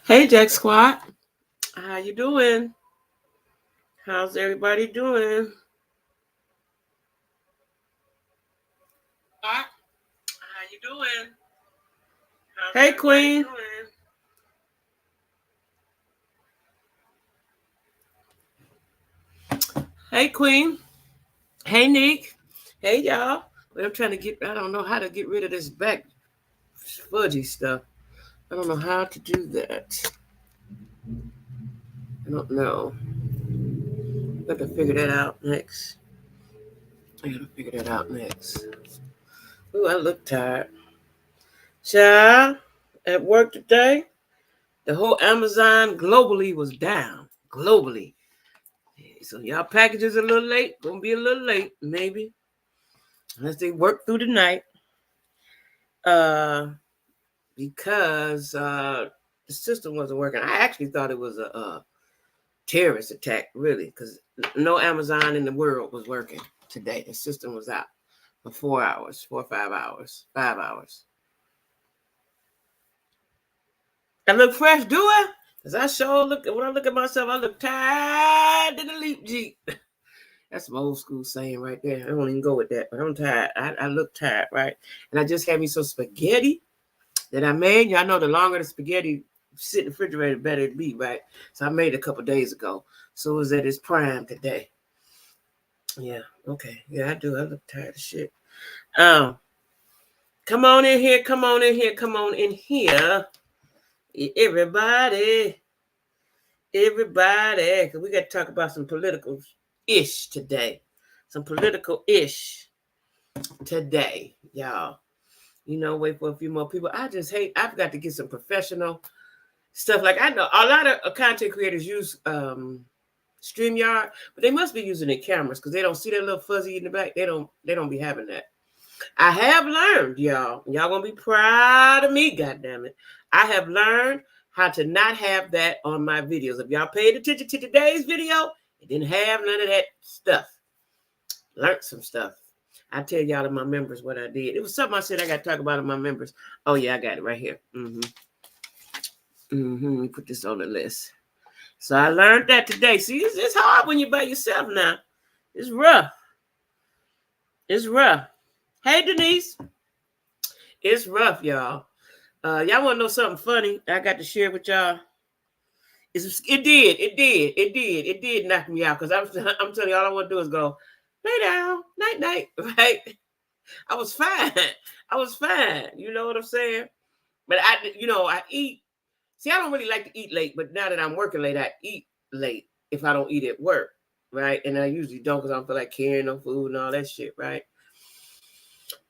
Hey, Jack Squad. How you doing? How's everybody doing? How you doing? Hey, Queen. Hey, Queen. Hey, Nick. Hey, y'all. Well, I'm trying to get, I don't know how to get rid of this back fudgy stuff. I don't know how to do that. I don't know. I got to figure that out next. I got to figure that out next. Ooh, I look tired. Child, at work today, the whole Amazon globally was down. Globally. So y'all packages a little late. Gonna be a little late, maybe. Unless they work through the night. Because the system wasn't working. I actually thought it was a terrorist attack, really, because no Amazon in the world was working today. The system was out for 4 hours, 4 or 5 hours, 5 hours. I look fresh, do I? Because I sure look, when I look at myself, I look tired in the leap Jeep. That's some old school saying right there. I won't even go with that, but I'm tired. I look tired, right? And I just had me some spaghetti that I made. Y'all know the longer the spaghetti sit in the refrigerator, the better it be, right? So I made it a couple days ago. So it was at its prime today. Yeah, okay. Yeah, I do. I look tired of shit. Come on in here, come on in here, come on in here. Everybody. Because we got to talk about some political-ish today. Some political-ish today, y'all. You know, wait for a few more people. I've got to get some professional stuff. Like, I know a lot of content creators use StreamYard, but they must be using their cameras because they don't see that little fuzzy in the back. They don't be having that. I have learned, y'all. Y'all gonna be proud of me, goddammit. I have learned how to not have that on my videos. If y'all paid attention to today's video, it didn't have none of that stuff. Learned some stuff. I tell y'all to my members what I did. It was something I said I got to talk about to my members. Oh, yeah, I got it right here. Let me put this on the list. So I learned that today. See, it's hard when you're by yourself now. It's rough. It's rough. Hey, Denise. It's rough, y'all. Y'all want to know something funny? I got to share with y'all. It did knock me out because I'm telling you, all I want to do is go lay down, night, right? I was fine. You know what I'm saying? But I eat. See, I don't really like to eat late, but now that I'm working late, I eat late if I don't eat at work, right? And I usually don't because I don't feel like carrying no food and all that shit, right?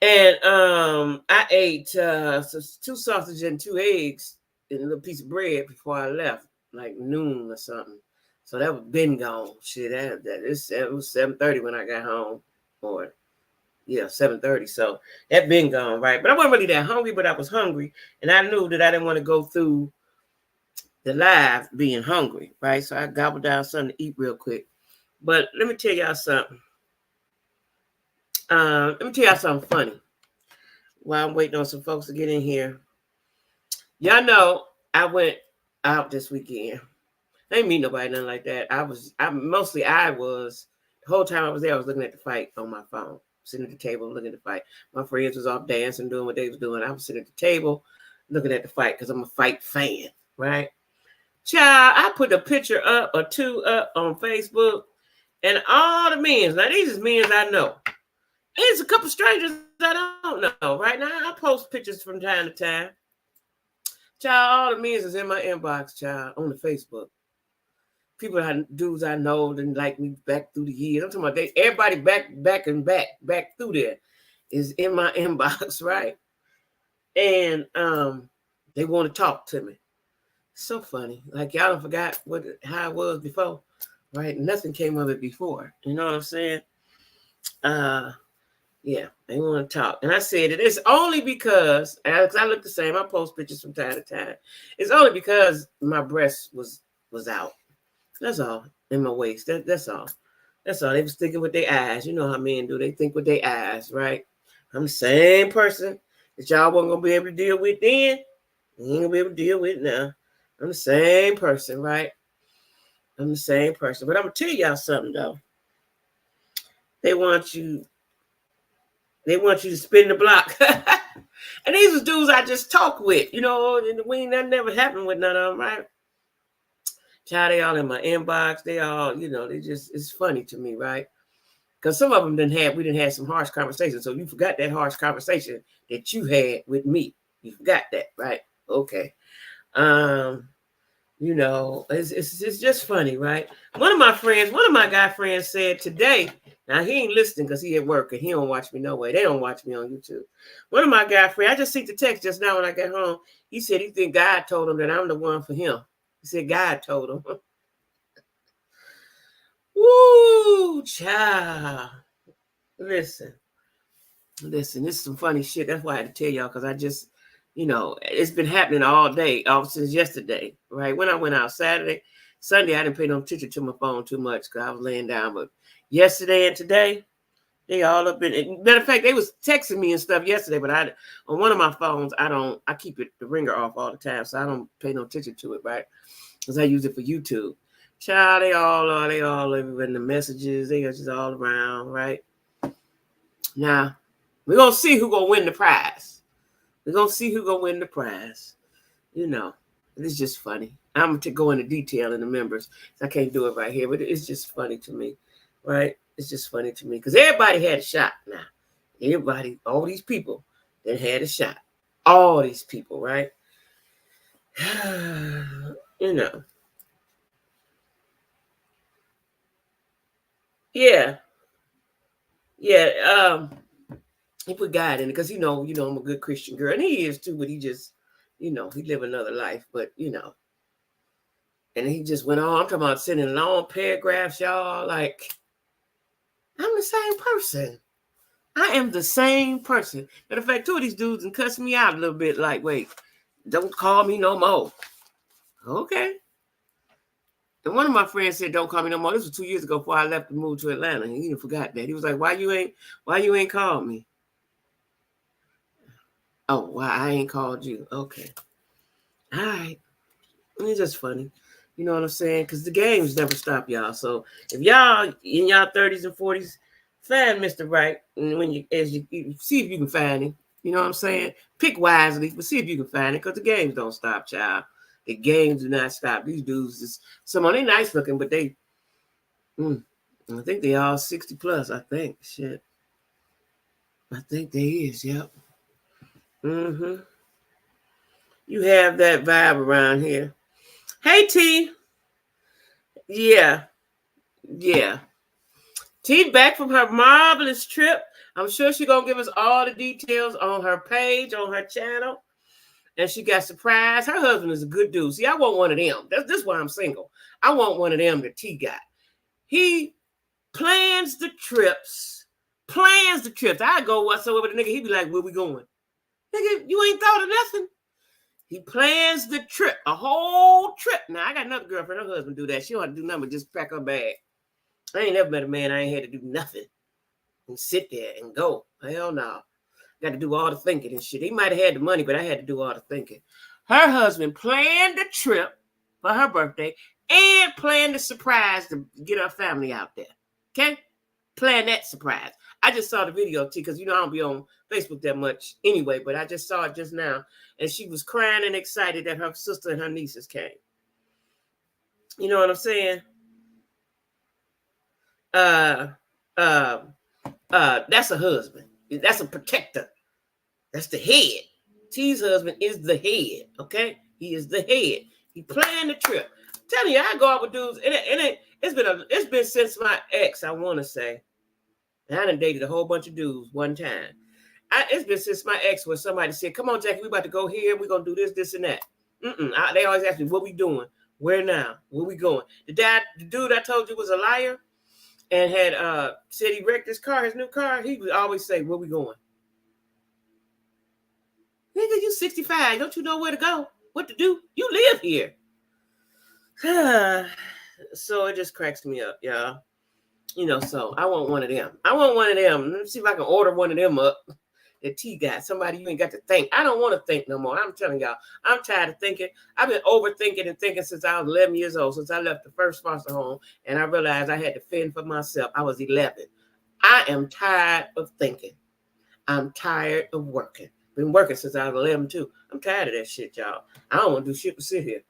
And I ate 2 sausages and 2 eggs and a little piece of bread before I left, like noon or something. So that was been gone. Shit, it was 7:30 when I got home, or 7:30. So that been gone, right? But I wasn't really that hungry, but I was hungry, and I knew that I didn't want to go through the live being hungry, right? So I gobbled down something to eat real quick. But let me tell y'all something. Funny. While I'm waiting on some folks to get in here, y'all know I went out this weekend. I didn't meet nobody, nothing like that. The whole time I was there, I was looking at the fight on my phone, sitting at the table looking at the fight. My friends was off dancing, doing what they was doing. I was sitting at the table looking at the fight because I'm a fight fan, right? Child, I put a picture up or 2 up on Facebook, and all the men, now these is men I know. There's a couple strangers I don't know. Right now, I post pictures from time to time. Child, all the men is in my inbox, child, on the Facebook. Dudes I know that like me back through the years. I'm talking about everybody back through there is in my inbox, right? And they want to talk to me. So funny. Like y'all don't forgot how it was before, right? Nothing came of it before. You know what I'm saying? Yeah, they want to talk. And I said it is only because, Alex, I look the same. I post pictures from time to time. It's only because my breast was out. That's all. In my waist. That's all. That's all. They was thinking with their eyes. You know how men do. They think with their eyes, right? I'm the same person that y'all wasn't going to be able to deal with then. You ain't going to be able to deal with now. I'm the same person, right? I'm the same person. But I'm going to tell y'all something, though. They want you to spin the block. And these was dudes I just talk with, and that never happened with none of them, right? Child, they all in my inbox. They all, it's funny to me, right? Because some of them we didn't have some harsh conversations. So you forgot that harsh conversation that you had with me. You forgot that, right? Okay. It's just funny, right? One of my guy friends said today, now he ain't listening because he at work and he don't watch me no way. They don't watch me on YouTube. One of my guy friends, I just seen the text just now when I got home. He said he think God told him that I'm the one for him. He said God told him. Woo, child. Listen, this is some funny shit. That's why I had to tell y'all, because I just, it's been happening all day, since yesterday, right? When I went out Saturday, Sunday, I didn't pay no attention to my phone too much because I was laying down. But yesterday and today, they all up in. Matter of fact, they was texting me and stuff yesterday, but on one of my phones, I keep the ringer off all the time, so I don't pay no attention to it, right? Because I use it for YouTube. Child, they all everywhere in the messages. They are just all around, right? Now, we're going to see who's going to win the prize. We're going to see who's going to win the prize. It's just funny. I'm going to go into detail in the members. I can't do it right here, but it's just funny to me, right? It's just funny to me because everybody had a shot now. Everybody, all these people that had a shot. All these people, right? Yeah. Yeah. He put God in it because I'm a good Christian girl, and he is too, but he just, he live another life, but and he just went on. I'm talking about sending long paragraphs, y'all. Like, I'm the same person. I am the same person. Matter of fact, two of these dudes and cussed me out a little bit. Like, wait, don't call me no more. Okay. And one of my friends said, "Don't call me no more." This was 2 years ago before I left to move to Atlanta. He didn't forgot that. He was like, "Why you ain't called me?" Oh, why I ain't called you? Okay. All right. It's just funny. You know what I'm saying? Because the games never stop, y'all. So if y'all in y'all 30s and 40s, find Mr. Right. And when you see if you can find him. You know what I'm saying? Pick wisely, but see if you can find it, because the games don't stop, child. The games do not stop. These dudes, some of them nice looking, but I think they all 60 plus, I think. Shit. I think they is, yep. Mm-hmm. You have that vibe around here. Hey, T. Yeah. T back from her marvelous trip. I'm sure she's going to give us all the details on her page, on her channel. And she got surprised. Her husband is a good dude. See, I want one of them. That's why I'm single. I want one of them that T got. He plans the trips. I go whatsoever the nigga, he be like, "Where we going?" Nigga, you ain't thought of nothing. He plans the trip, a whole trip. Now, I got another girlfriend. Her husband do that. She don't have to do nothing but just pack her bag. I ain't never met a man I ain't had to do nothing and sit there and go. Hell no. Got to do all the thinking and shit. He might have had the money, but I had to do all the thinking. Her husband planned the trip for her birthday and planned the surprise to get her family out there. Okay? Plan that surprise. I just saw the video, T, because I don't be on Facebook that much anyway, but I just saw it just now. And she was crying and excited that her sister and her nieces came. You know what I'm saying? That's a husband. That's a protector. That's the head. T's husband is the head. Okay, he is the head. He planned the trip. I'm telling you, I go out with dudes. It's been since my ex. I want to say, and I done dated a whole bunch of dudes one time. It's been since my ex where somebody said, "Come on, Jackie, we about to go here. We're gonna do this, this, and that." They always ask me, "What we doing? Where now? Where we going?" The dude I told you was a liar and had said he wrecked his new car. He would always say, "Where we going?" Nigga, you 65. Don't you know where to go? What to do? You live here. So it just cracks me up, y'all. So I want one of them. Let me see if I can order one of them up that T got. Somebody you ain't got to think. I don't want to think no more. I'm telling y'all, I'm tired of thinking. I've been overthinking and thinking since I was 11 years old, since I left the first foster home, and I realized I had to fend for myself. I was 11. I am tired of thinking. I'm tired of working. Been working since I was 11 too. I'm tired of that shit, y'all. I don't want to do shit but sit here.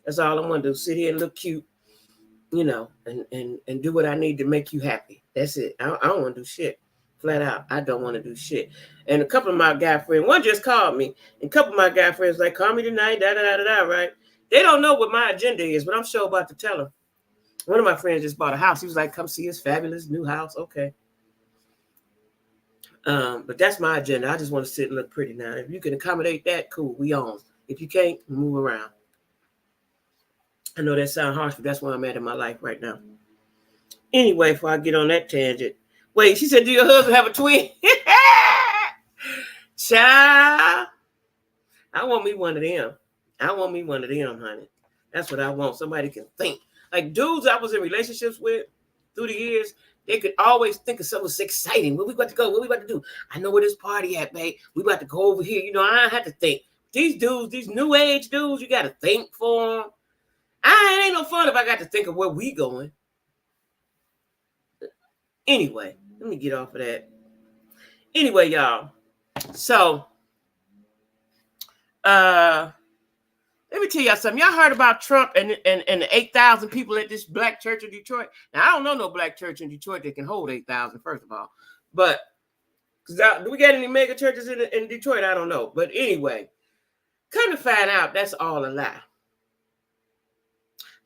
That's all I want to do. Sit here and look cute, you know, and do what I need to make you happy. That's it. I don't want to do shit. Flat out. I don't want to do shit. And a couple of my guy friends, one just called me, and a couple of my guy friends like, call me tonight, right? They don't know what my agenda is, but I'm sure about to tell them. One of my friends just bought a house. He was like, come see his fabulous new house. Okay. But that's my agenda. I just want to sit and look pretty now. If you can accommodate that, cool, we on. If you can't, move around. I know that sounds harsh, but that's where I'm at in my life right now. Anyway, before I get on that tangent. Wait, she said, do your husband have a twin? Child. I want me one of them. I want me one of them, honey. That's what I want. Somebody can think. Like dudes I was in relationships with through the years, they could always think of something exciting. Where we about to go? What we about to do? I know where this party at, babe. We about to go over here. You know, I had to think. These dudes, these new age dudes, you got to think for them. It ain't no fun if I got to think of where we going. Anyway, let me get off of that. Anyway, y'all. So, let me tell y'all something. Y'all heard about Trump and the 8,000 people at this black church in Detroit? Now, I don't know no black church in Detroit that can hold 8,000, first of all. But do we got any mega churches in Detroit? I don't know. But anyway, come to find out, that's all a lie.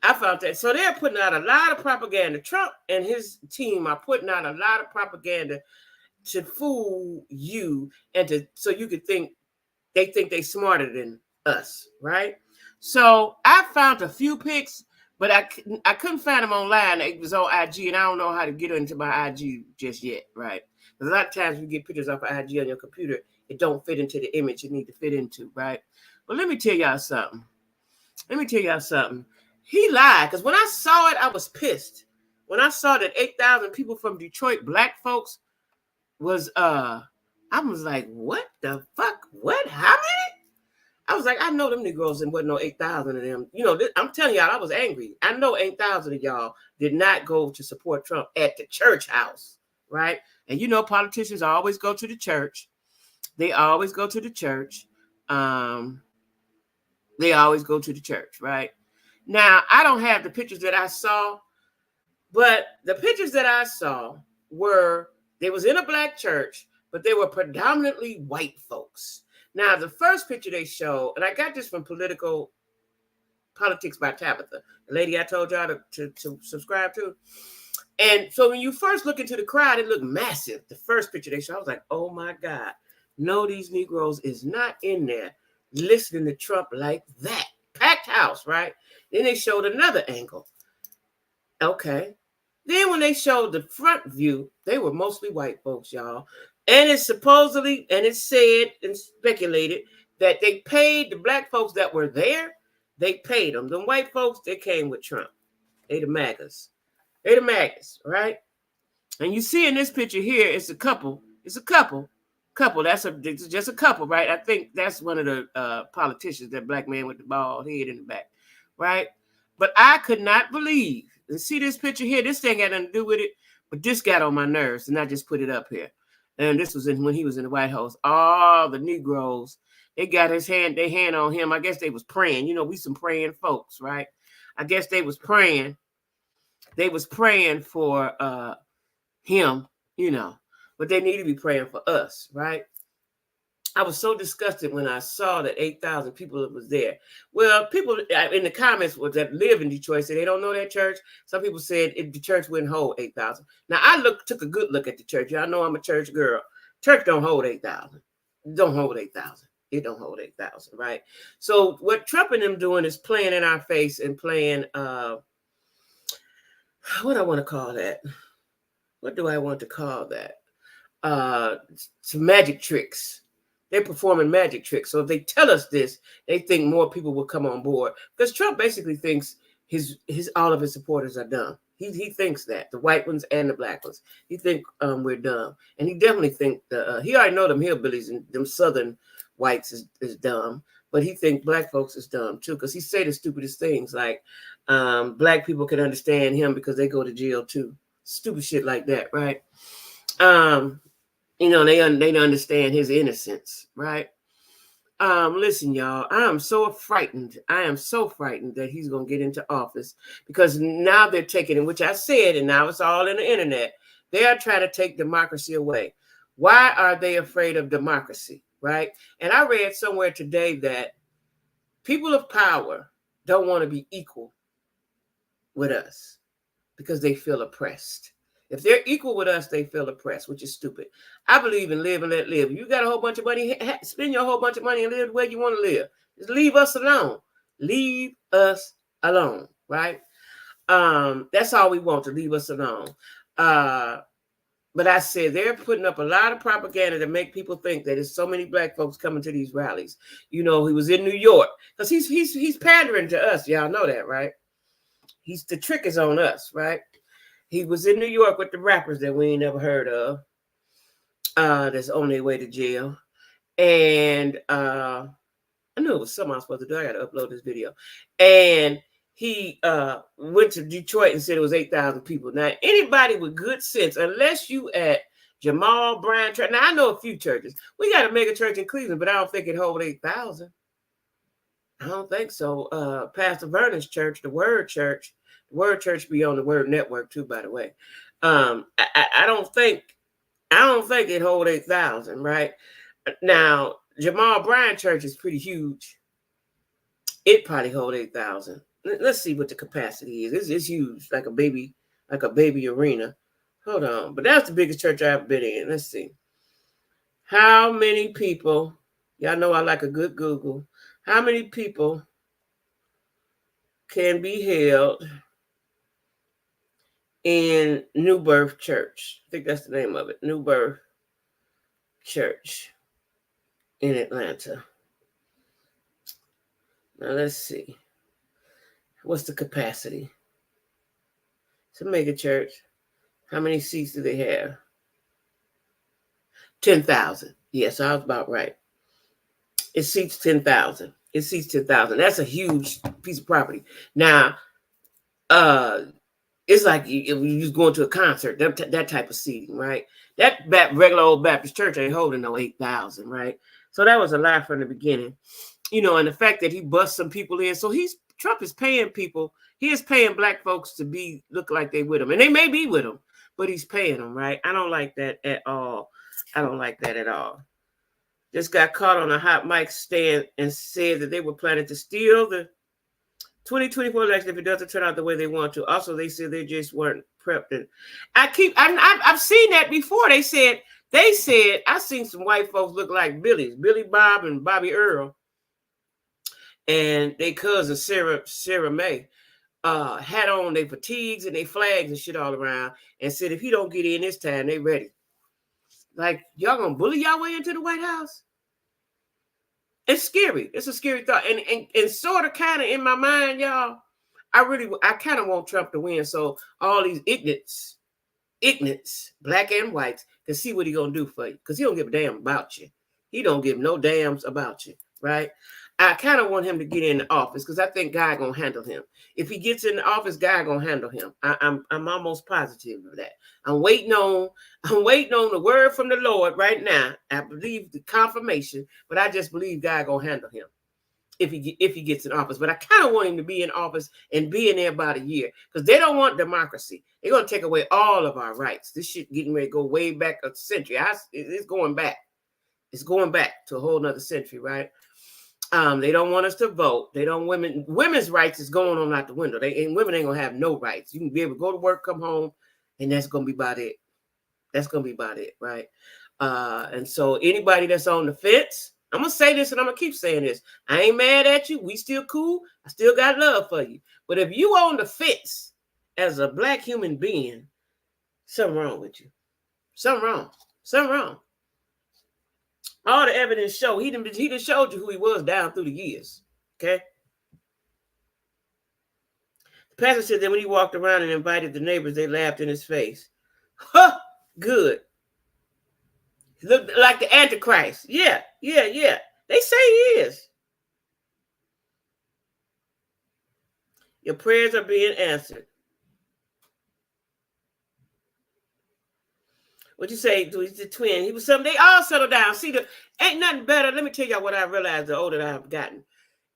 I found that. So they're putting out a lot of propaganda. Trump and his team are putting out a lot of propaganda to fool you and so you could think they smarter than us, right? So I found a few pics, but I couldn't find them online. It was on IG, and I don't know how to get into my IG just yet, right? Because a lot of times you get pictures off of IG on your computer, it don't fit into the image you need to fit into, right? But let me tell y'all something. He lied, because when I saw it, I was pissed. When I saw that 8,000 people from Detroit, black folks, was I was like, what the fuck? What? How many? I was like, I know them Negroes and wasn't no 8,000 of them. You know, I'm telling y'all, I was angry. I know 8,000 of y'all did not go to support Trump at the church house, right? And you know, politicians always go to the church. They always go to the church. Right? Now, I don't have the pictures that I saw, but the pictures that I saw were, they was in a black church, but they were predominantly white folks. Now, the first picture they showed, and I got this from Politics by Tabitha, the lady I told y'all to subscribe to. And so when you first look into the crowd, it looked massive. The first picture they showed, I was like, oh my God, no, these Negroes is not in there listening to Trump like that. Packed house, right? Then they showed another angle. Okay. Then when they showed the front view, they were mostly white folks, y'all. And it's supposedly, and it's said and speculated that they paid the black folks that were there. They paid them. The white folks, they came with Trump. They the MAGAs. Right? And you see in this picture here, it's a couple. It's just a couple, right? I think that's one of the politicians, that black man with the bald head in the back, right? But I could not believe, and see this picture here, this thing had nothing to do with it, but this got on my nerves, and I just put it up here. And this was when he was in the White House. All the Negroes, they got their hand on him. I guess they was praying. You know, we some praying folks, right? I guess they was praying. They was praying for him, you know, but they need to be praying for us, right? I was so disgusted when I saw that 8,000 people that was there. Well, people in the comments that live in Detroit said they don't know that church. Some people said the church wouldn't hold 8,000. Now, I took a good look at the church. Y'all know I'm a church girl. Church don't hold 8,000. Don't hold 8,000. It don't hold 8,000, right? So what Trump and them doing is playing in our face and playing, what I want to call that? What do I want to call that? Some magic tricks. They're performing magic tricks. So if they tell us this, they think more people will come on board. Because Trump basically thinks all of his supporters are dumb. He thinks that the white ones and the black ones. He think we're dumb, and he definitely think he already know them hillbillies and them southern whites is dumb, but he think black folks is dumb too, because he say the stupidest things like black people can understand him because they go to jail too, stupid shit like that, right? You know, they understand his innocence, right? Listen, y'all, I am so frightened. I am so frightened that he's going to get into office, because now they're taking it, which I said, and now it's all in the internet. They are trying to take democracy away. Why are they afraid of democracy, right? And I read somewhere today that people of power don't want to be equal with us because they feel oppressed. If they're equal with us, they feel oppressed, which is stupid. I believe in live and let live. You got a whole bunch of money, spend your whole bunch of money and live the way you want to live. Just leave us alone. Leave us alone, right? That's all we want, to leave us alone. But I said they're putting up a lot of propaganda to make people think that there's so many black folks coming to these rallies. You know, he was in New York because he's pandering to us. Y'all know that, right? The trick is on us, right? He was in New York with the rappers that we ain't never heard of. That's on their way to jail. And I knew it was something I was supposed to do. I got to upload this video. And he went to Detroit and said it was 8,000 people. Now, anybody with good sense, unless you at Jamal Bryant Church. Now, I know a few churches. We got a mega church in Cleveland, but I don't think it holds 8,000. I don't think so. Pastor Vernon's church, the Word Church be on the Word Network too, by the way. I don't think it hold 8,000, right? Now, Jamal Bryant Church is pretty huge. It probably hold 8,000. Let's see what the capacity is. It's huge, like a baby arena. Hold on, but that's the biggest church I've been in. Let's see. How many people? Y'all know I like a good Google. How many people can be held in New Birth Church? I think that's the name of it. New Birth Church in Atlanta. Now let's see. What's the capacity? It's a mega church. How many seats do they have? 10,000. Yes, I was about right. It seats 10,000. It seats 10,000. That's a huge piece of property. Now, it's like if you just going to a concert, that type of seating, right? That regular old Baptist church ain't holding no 8,000, right? So that was a lie from the beginning, you know. And the fact that he bust some people in, so Trump is paying people. He is paying black folks to look like they with him, and they may be with him, but he's paying them, right? I don't like that at all. I don't like that at all. Just got caught on a hot mic stand and said that they were planning to steal the 2024 election if it doesn't turn out the way they want to. Also, they said they just weren't prepped. And I've seen that before. They said I seen some white folks look like Billy Bob and Bobby Earl, and they cousin Sarah May had on their fatigues and their flags and shit all around, and said if he don't get in this time, they ready. Like, y'all gonna bully y'all way into the White House? It's scary. It's a scary thought. And sort of kind of in my mind, y'all, I kind of want Trump to win. So all these ignorants, black and whites, can see what he gonna do for you. Because he don't give a damn about you. He don't give no dams about you, right? I kind of want him to get in the office because I think God gonna handle him. If he gets in the office, God gonna handle him. I'm almost positive of that. I'm waiting on the word from the Lord right now. I believe the confirmation, but I just believe God gonna handle him if he gets in office. But I kind of want him to be in office and be in there about a year, because they don't want democracy. They're gonna take away all of our rights. This shit getting ready to go way back a century. It's going back. It's going back to a whole nother century, right? They don't want us to vote. They don't women's rights is going on out the window. Women ain't gonna have no rights. You can be able to go to work, come home, and that's gonna be about it. That's gonna be about it, right? And so anybody that's on the fence, I'm gonna say this and I'm gonna keep saying this. I ain't mad at you. We still cool. I still got love for you. But if you on the fence as a black human being, something wrong with you. Something wrong. Something wrong. All the evidence show he done showed you who he was down through the years. Okay. Pastor said that when he walked around and invited the neighbors, they laughed in his face. Huh, good. He looked like the Antichrist. Yeah. They say he is. Your prayers are being answered. What you say? He's the twin. He was something. They all settle down. See, ain't nothing better. Let me tell y'all what I realized the older I've gotten.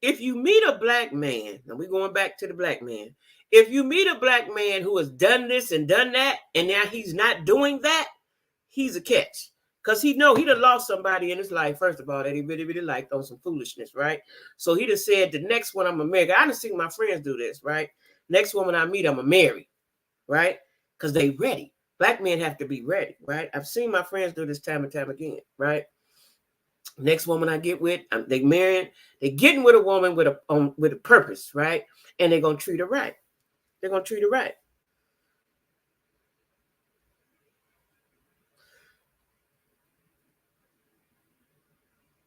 If you meet a black man, and we're going back to the black man. If you meet a black man who has done this and done that, and now he's not doing that, he's a catch. Because he know he done lost somebody in his life, first of all, that he really, really liked on some foolishness, right? So he just said, the next one I'm going to marry. I done seen my friends do this, right? Next woman I meet, I'm going to marry, right? Because they ready. Black men have to be ready, right? I've seen my friends do this time and time again, right? Next woman I get with, they marrying, they getting with a woman with a purpose, right? And they're going to treat her right. They're going to treat her right.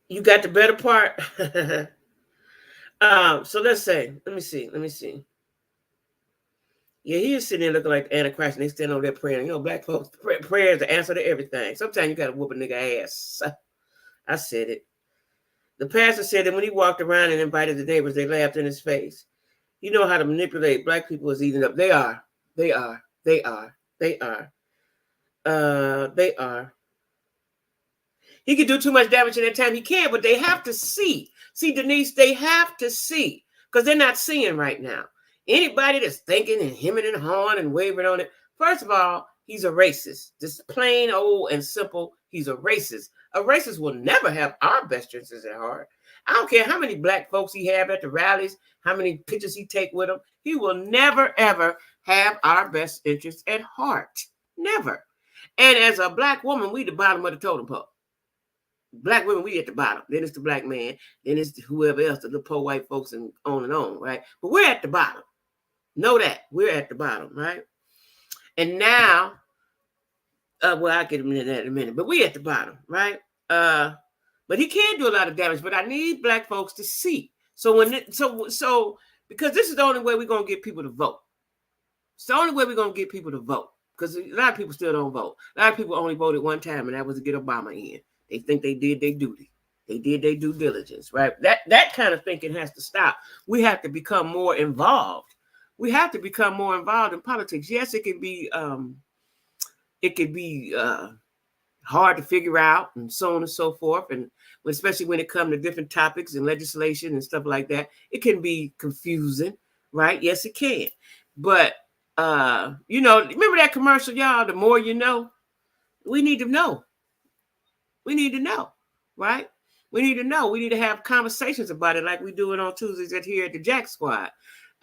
You got the better part. So let me see. Yeah, he is sitting there looking like Antichrist, and they stand over there praying. You know, black folks, prayer is the answer to everything. Sometimes you got to whoop a nigga ass. I said it. The pastor said that when he walked around and invited the neighbors, they laughed in his face. You know how to manipulate black people is eating up. They are. He could do too much damage in that time. He can, but they have to see. See, Denise, they have to see because they're not seeing right now. Anybody that's thinking and hemming and hawing and wavering on it, first of all, he's a racist. Just plain old and simple, he's a racist. A racist will never have our best interests at heart. I don't care how many black folks he have at the rallies, how many pictures he take with him. He will never, ever have our best interests at heart. Never. And as a black woman, we the bottom of the totem pole. Black women, we at the bottom. Then it's the black man. Then it's whoever else, the little poor white folks, and on, right? But we're at the bottom. Know that. We're at the bottom, right? And now, well, I'll get into that in a minute. But we at the bottom, right? But he can do a lot of damage. But I need black folks to see. So because this is the only way we're going to get people to vote. It's the only way we're going to get people to vote. Because a lot of people still don't vote. A lot of people only voted one time, and that was to get Obama in. They think they did their duty. They did their due diligence, right? That kind of thinking has to stop. We have to become more involved. We have to become more involved in politics. Yes, it can be hard to figure out, and so on and so forth. And especially when it comes to different topics and legislation and stuff like that, it can be confusing, right? Yes, it can. But remember that commercial, y'all? The more you know, we need to know. We need to know, right? We need to know. We need to have conversations about it like we do it on Tuesdays here at the Jack Squad.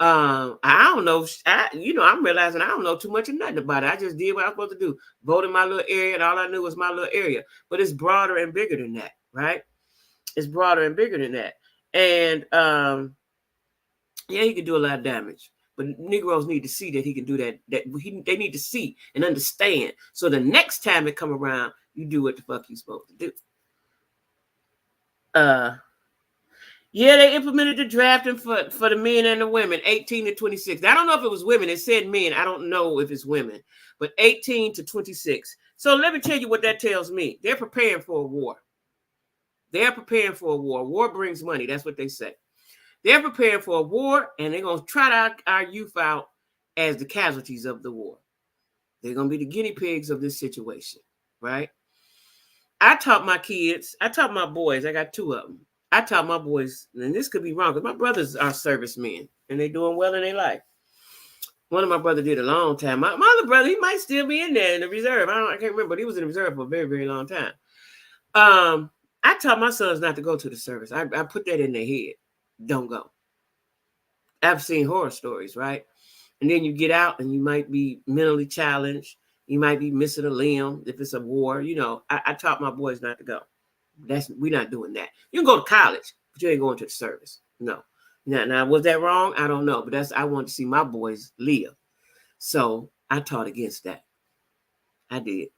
I don't know. I'm realizing I don't know too much of nothing about it. I just did what I was supposed to do. Vote in my little area, and all I knew was my little area. But it's broader and bigger than that, right? It's broader and bigger than that. And he can do a lot of damage. But Negroes need to see that he can do that. They need to see and understand. So the next time it come around, you do what the fuck you supposed to do. They implemented the drafting for the men and the women, 18 to 26. I don't know if it was women. It said men. I don't know if it's women, but 18 to 26. So let me tell you what that tells me. They're preparing for a war. They're preparing for a war. War brings money. That's what they say. They're preparing for a war, and they're going to trot our youth out as the casualties of the war. They're going to be the guinea pigs of this situation, right? I taught my boys, I got two of them. I taught my boys, and this could be wrong, because my brothers are servicemen, and they're doing well in their life. One of my brothers did a long time. My other brother, he might still be in there in the reserve. I can't remember, but he was in the reserve for a very, very long time. I taught my sons not to go to the service. I put that in their head. Don't go. I've seen horror stories, right? And then you get out and you might be mentally challenged. You might be missing a limb if it's a war. I taught my boys not to go. We're not doing that. You can go to college, but you ain't going to the service. No. Now, was that wrong? I don't know. But I want to see my boys live. So I taught against that. I did.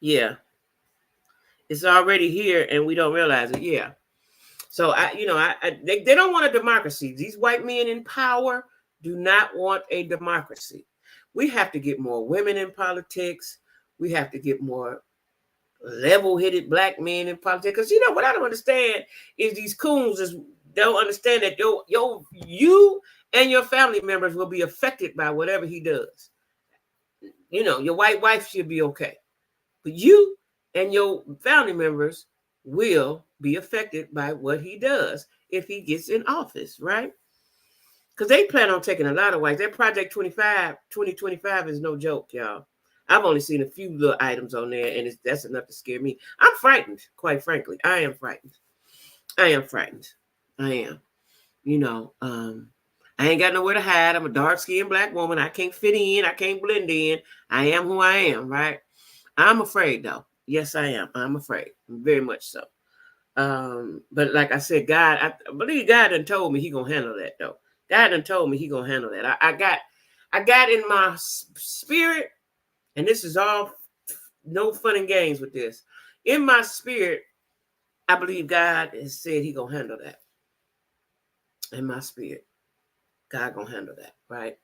Yeah. It's already here and we don't realize it. Yeah. So they don't want a democracy. These white men in power do not want a democracy. We have to get more women in politics. We have to get more level-headed black men in politics. Because you know what I don't understand is these coons don't understand that you and your family members will be affected by whatever he does. You know, your white wife should be okay, but you and your family members will be affected by what he does if he gets in office, right? Because they plan on taking a lot of whites. That Project 2025 is no joke, y'all. I've only seen a few little items on there, and that's enough to scare me. I'm frightened, quite frankly. I am frightened. I am frightened. I am. You know, I ain't got nowhere to hide. I'm a dark-skinned black woman. I can't fit in. I can't blend in. I am who I am, right? I'm afraid, though. Yes, I am. I'm afraid. Very much so. But like I said, God, I believe God done told me he gonna handle that, though. God done told me he gonna handle that. I got in my spirit, and this is all no fun and games with this. In my spirit, I believe God has said he gonna handle that. In my spirit, God gonna handle that, right?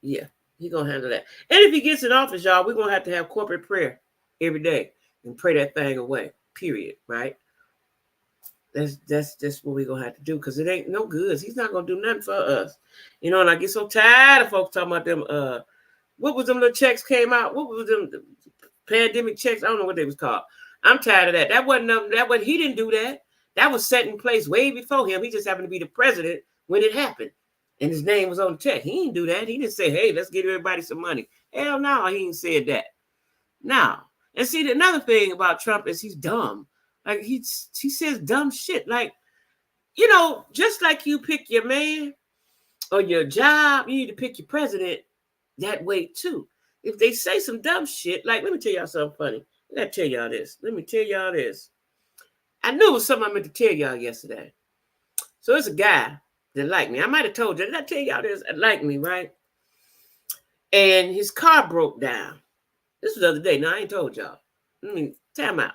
Yeah, he gonna handle that. And if he gets in office, y'all, we're gonna have corporate prayer every day and pray that thing away. Period, right? That's what we're gonna have to do, because it ain't no good. He's not gonna do nothing for us. You know, and I get so tired of folks talking about them what was them little checks came out? What was them pandemic checks? I don't know what they was called. I'm tired of that. That wasn't he didn't do that. That was set in place way before him. He just happened to be the president when it happened. And his name was on the check. He didn't do that. He didn't say, hey, let's give everybody some money. Hell no, he ain't said that. No. And see, another thing about Trump is he's dumb. Like he says dumb shit. Like, you know, just like you pick your man or your job, you need to pick your president that way too. If they say some dumb shit, like, let me tell y'all something funny. I gotta tell y'all this. Let me tell y'all this. I knew it was something I meant to tell y'all yesterday. So it's a guy that liked me. I might have told you. Did I tell y'all this? Like me, right? And his car broke down. This was the other day. Now, I ain't told y'all. Let me time out.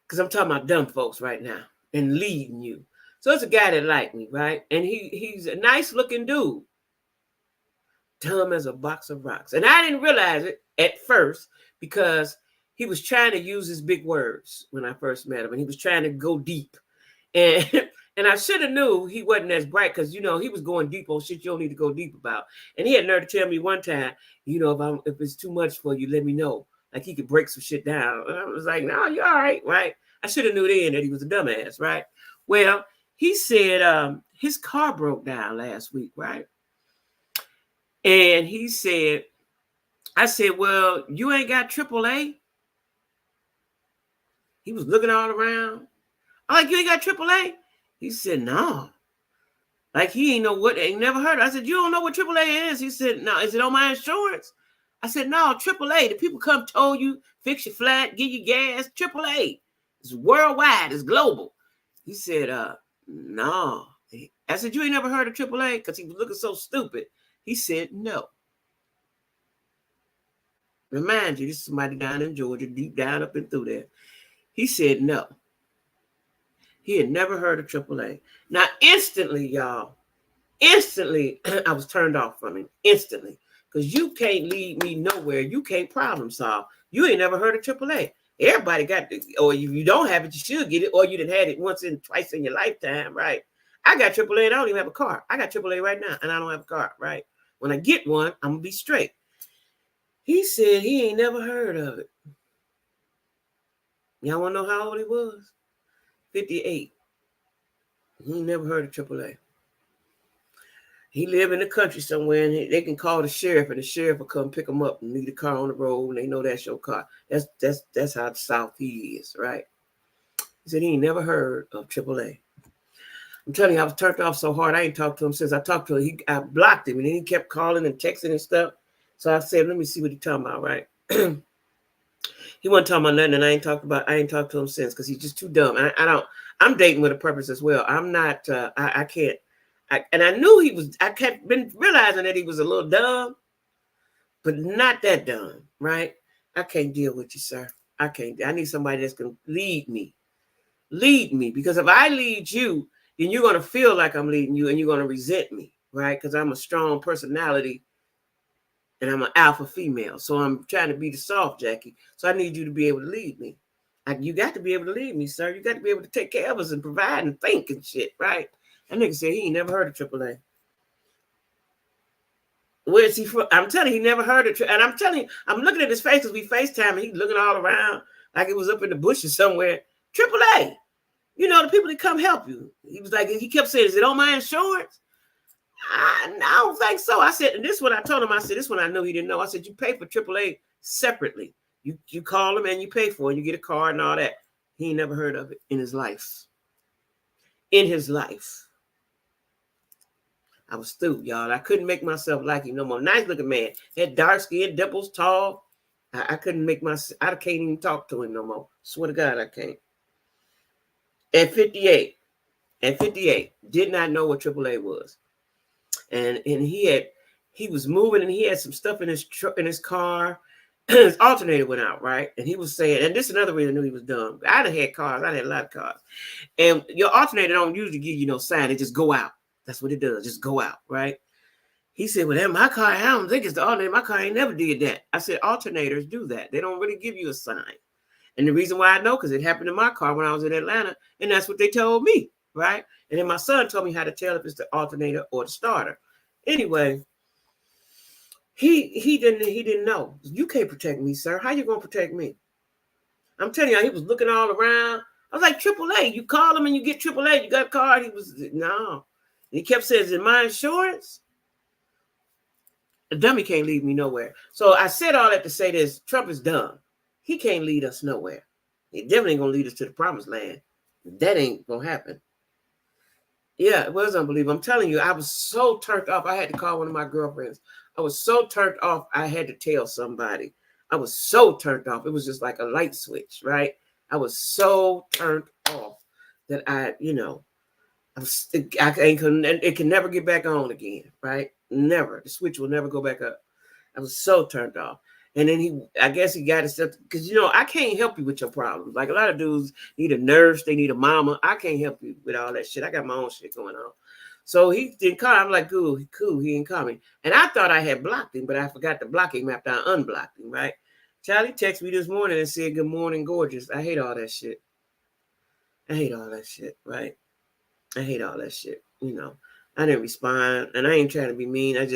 Because I'm talking about dumb folks right now and leading you. So it's a guy that liked me, right? And he's a nice looking dude. Dumb as a box of rocks. And I didn't realize it at first because he was trying to use his big words when I first met him. And he was trying to go deep. And I should have knew he wasn't as bright because, you know, he was going deep on shit you don't need to go deep about. And he had nerve to tell me one time, you know, if it's too much for you, let me know. Like he could break some shit down. And I was like, no, you're all right, right? I should have knew then that he was a dumbass, right? Well, he said his car broke down last week, right? And he said, I said, well, you ain't got AAA? He was looking all around. I'm like, you ain't got AAA? He said, no. Like he ain't know what, ain't never heard of it. I said, you don't know what AAA is? He said, no. Is it on my insurance? I said, no, AAA. The people come tow you, fix your flat, give you gas. AAA. It's worldwide. It's global. He said, no. I said, you ain't never heard of AAA? Because he was looking so stupid. He said, no. Remind you, this is somebody down in Georgia, deep down up and through there. He said, no. He had never heard of AAA. Now, instantly, y'all, I was turned off from him. Instantly. Because you can't lead me nowhere. You can't problem solve. You ain't never heard of AAA. Everybody got it. Or if you don't have it, you should get it. Or you done had it twice in your lifetime, right? I got AAA and I don't even have a car. I got AAA right now and I don't have a car, right? When I get one, I'm going to be straight. He said he ain't never heard of it. Y'all want to know how old he was? 58. He ain't never heard of AAA. He live in the country somewhere, and they can call the sheriff, and the sheriff will come pick him up and leave the car on the road, and they know that's your car. That's how South he is, right? He said he ain't never heard of AAA. I'm telling you, I was turned off so hard, I ain't talked to him since I talked to him. I blocked him, and then he kept calling and texting and stuff. So I said, let me see what he's talking about, right? He wasn't talking about nothing, and I ain't talked to him since because he's just too dumb. I'm dating with a purpose as well. I'm not, I can't. And I knew I kept been realizing that he was a little dumb, but not that dumb, right? I can't deal with you, sir. I can't. I need somebody that's going to lead me. Lead me. Because if I lead you, then you're going to feel like I'm leading you and you're going to resent me, right? Because I'm a strong personality and I'm an alpha female. So I'm trying to be the soft Jackie. So I need you to be able to lead me. You got to be able to lead me, sir. You got to be able to take care of us and provide and think and shit, right? That nigga said he ain't never heard of AAA. Where is he from? I'm telling you, he never heard it. And I'm telling you, I'm looking at his face because we FaceTime and he's looking all around like it was up in the bushes somewhere. AAA. You know, the people that come help you. He was like, he kept saying, is it on my insurance? I don't think so. I said, and this is what I told him. I said, this one I know he didn't know. I said, you pay for AAA separately. You call them and you pay for it. You get a card and all that. He ain't never heard of it in his life. In his life. I was through, y'all. I couldn't make myself like him no more. Nice looking man. Had dark skin, dimples, tall. I couldn't make myself, I can't even talk to him no more. Swear to God, I can't. At 58, did not know what AAA was. And he was moving and he had some stuff in his car. His alternator went out, right? And he was saying, and this is another reason I knew he was dumb. I done had cars. I had a lot of cars. And your alternator don't usually give you no sign. It just go out. That's what it does. Just go out, right? He said, well, that my car, I don't think it's the alternator. My car ain't never did that. I said, alternators do that. They don't really give you a sign. And the reason why I know, because it happened in my car when I was in Atlanta, and that's what they told me, right? And then my son told me how to tell if it's the alternator or the starter. Anyway, he didn't know. You can't protect me, sir. How you gonna protect me? I'm telling you, he was looking all around. I was like, AAA. You call him and you get AAA. You got a card. He was no. And he kept saying, is it my insurance? The dummy can't lead me nowhere. So I said all that to say this: Trump is dumb. He can't lead us nowhere. He definitely ain't gonna lead us to the promised land. That ain't gonna happen. Yeah, it was unbelievable. I'm telling you, I was so turned off. I had to call one of my girlfriends. I was so turned off, I had to tell somebody. I was so turned off. It was just like a light switch, right? I was so turned off that it can never get back on again, right? Never. The switch will never go back up. I was so turned off. And then I guess he got himself, because, I can't help you with your problems. Like a lot of dudes need a nurse, they need a mama. I can't help you with all that shit. I got my own shit going on. So he didn't call. I'm like, cool, he ain't call me. And I thought I had blocked him, but I forgot to block him after I unblocked him, right? Charlie texted me this morning and said, good morning, gorgeous. I hate all that shit. I hate all that shit, right? I hate all that shit, I didn't respond, and I ain't trying to be mean. I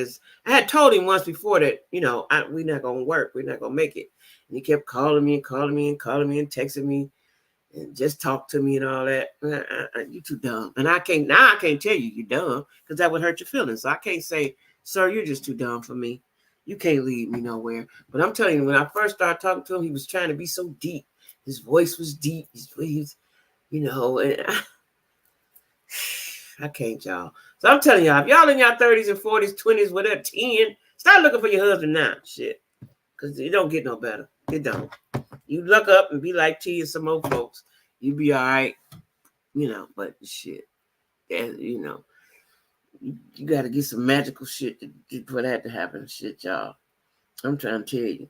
had told him once before that, we're not going to work. We're not going to make it. And he kept calling me and texting me and just talk to me and all that. You too dumb. And I can't tell you you're dumb because that would hurt your feelings. So I can't say, sir, you're just too dumb for me. You can't lead me nowhere. But I'm telling you, when I first started talking to him, he was trying to be so deep. His voice was deep. And I can't, y'all. So I'm telling y'all, if y'all in your 30s and 40s, 20s, whatever, 10, start looking for your husband now. Shit. Because it don't get no better. It don't. You look up and be like T and some old folks. You be all right. But shit. You got to get some magical shit for that to happen. Shit, y'all. I'm trying to tell you.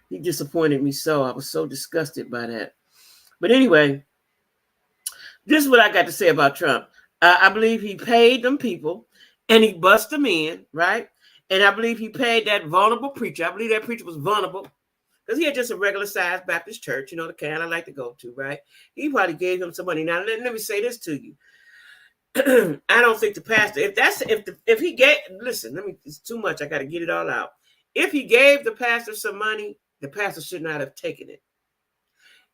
He disappointed me so. I was so disgusted by that. But anyway, this is what I got to say about Trump. I believe he paid them people and he bust them in, right? And I believe he paid that vulnerable preacher. I believe that preacher was vulnerable because he had just a regular sized Baptist church, the kind I like to go to, right? He probably gave him some money. Now, let me say this to you. I don't think the pastor, if he gave, listen, it's too much. I got to get it all out. If he gave the pastor some money, the pastor should not have taken it.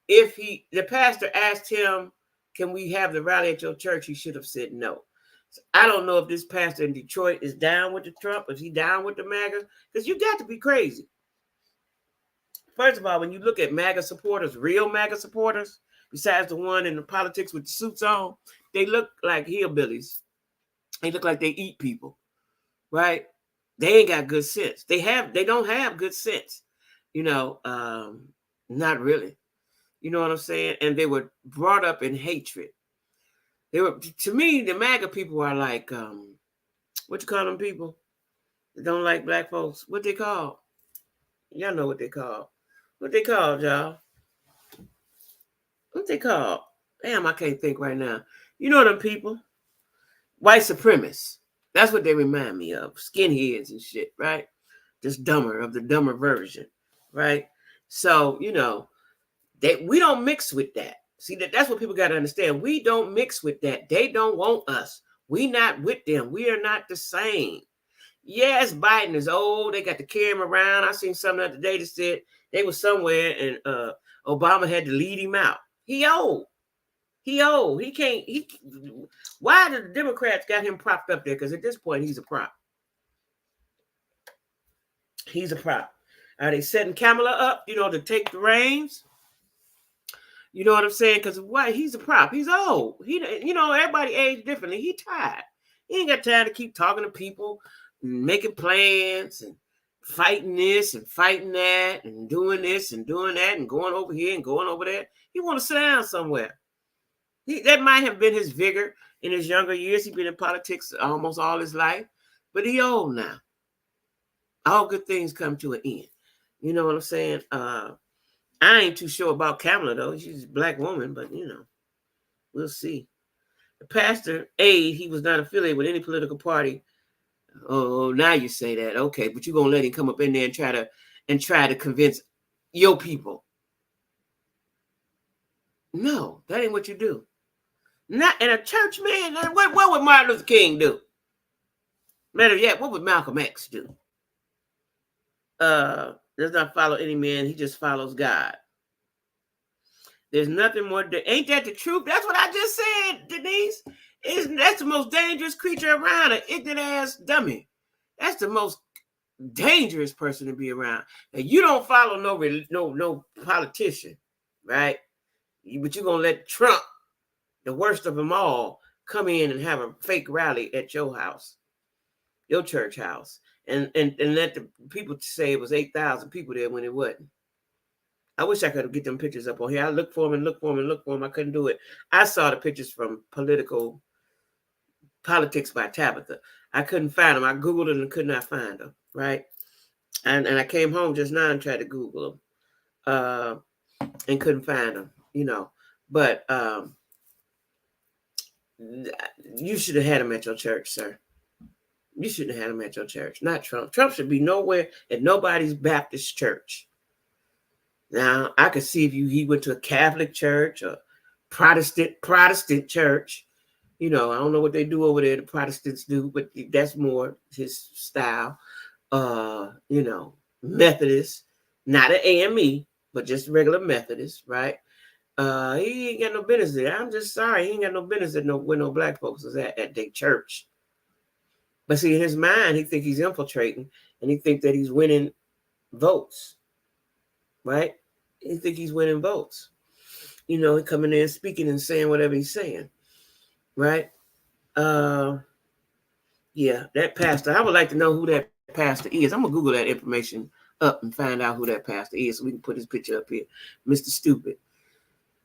If the pastor asked him, can we have the rally at your church? He should have said no. So I don't know if this pastor in Detroit is down with the Trump, is he down with the MAGA? Because you got to be crazy. First of all, when you look at MAGA supporters, real MAGA supporters, besides the one in the politics with the suits on, they look like hillbillies. They look like they eat people, right? They ain't got good sense. They don't have good sense, not really. You know what I'm saying? And they were brought up in hatred. To me, the MAGA people are like, what you call them people that don't like black folks? What they call? Y'all know what they call. What they call, y'all? what they call? Damn, I can't think right now. You know them people? White supremacists. That's what they remind me of. Skinheads and shit, right? Just dumber, of the dumber version, right? So, you know, we don't mix with that. See, that's what people got to understand. We don't mix with that. They don't want us. We not with them. We are not the same. Yes, Biden is old. They got to carry him around. I seen something the other day that said they was somewhere and Obama had to lead him out. He old. He old. He can't. Why did the Democrats got him propped up there? Because at this point, he's a prop. He's a prop. Are they setting Kamala up, you know, to take the reins? You know what I'm saying? Because why? He's a prop. He's old. You know, everybody age differently. He tired. He ain't got time to keep talking to people, and making plans, and fighting this and fighting that, and doing this and doing that, and going over here and going over there. He want to sit down somewhere. That might have been his vigor in his younger years. He's been in politics almost all his life, but he old now. All good things come to an end. You know what I'm saying? I ain't too sure about Kamala, though. She's a black woman, but, you know, we'll see. The pastor aide, he was not affiliated with any political party. Oh, now you say that. Okay, but you're going to let him come up in there and try to convince your people. No, that ain't what you do. Not in a church, man. What would Martin Luther King do? Matter of yet, what would Malcolm X do? Does not follow any man. He just follows God. There's nothing more. Ain't that the truth? That's what I just said, Denise. That's the most dangerous creature around, an ignorant ass dummy. That's the most dangerous person to be around. And you don't follow no politician, right? But you're gonna let Trump, the worst of them all, come in and have a fake rally at your house, your church house, and let the people say it was 8,000 people there when it wasn't. I wish I could get them pictures up on here. I looked for them and looked for them and looked for them. I couldn't do it. I saw the pictures from Politics by Tabitha. I couldn't find them. I Googled them and could not find them, right? And I came home just now and tried to Google them and couldn't find them, you know. But you should have had them at your church, sir. You shouldn't have had them at your church, not Trump. Trump should be nowhere at nobody's Baptist church. Now, I could see if he went to a Catholic church or Protestant church. You know, I don't know what they do over there, the Protestants do, but that's more his style. You know, Methodist, not an AME, but just regular Methodist, right? He ain't got no business there. I'm just sorry. He ain't got no business at where no black folks is at their church. But see, in his mind, he think he's infiltrating, and he think that he's winning votes, right? He think he's winning votes. You know, he coming in speaking and saying whatever he's saying, right? Yeah, that pastor. I would like to know who that pastor is. I'm gonna Google that information up and find out who that pastor is, so we can put his picture up here, Mr. Stupid.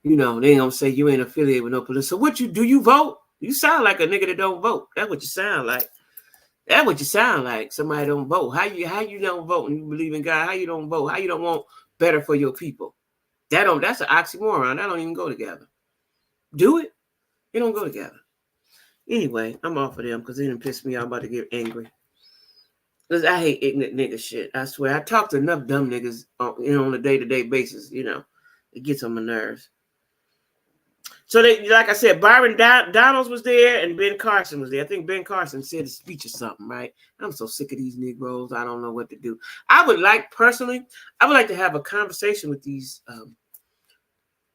You know, they gonna say you ain't affiliated with no police. So what do you vote? You sound like a nigga that don't vote. That's what you sound like. That's what you sound like. Somebody don't vote. How you don't vote and you believe in God? How you don't vote? How you don't want better for your people? That's an oxymoron. That don't even go together. Do it? It don't go together. Anyway, I'm off of them because they didn't piss me off. I'm about to get angry. Because I hate ignorant nigga shit. I swear. I talk to enough dumb niggas on a day-to-day basis, you know. It gets on my nerves. So they, like I said, Byron Donalds was there and Ben Carson was there. I think Ben Carson said a speech or something, right? I'm so sick of these Negroes. I don't know what to do. I would like to have a conversation with these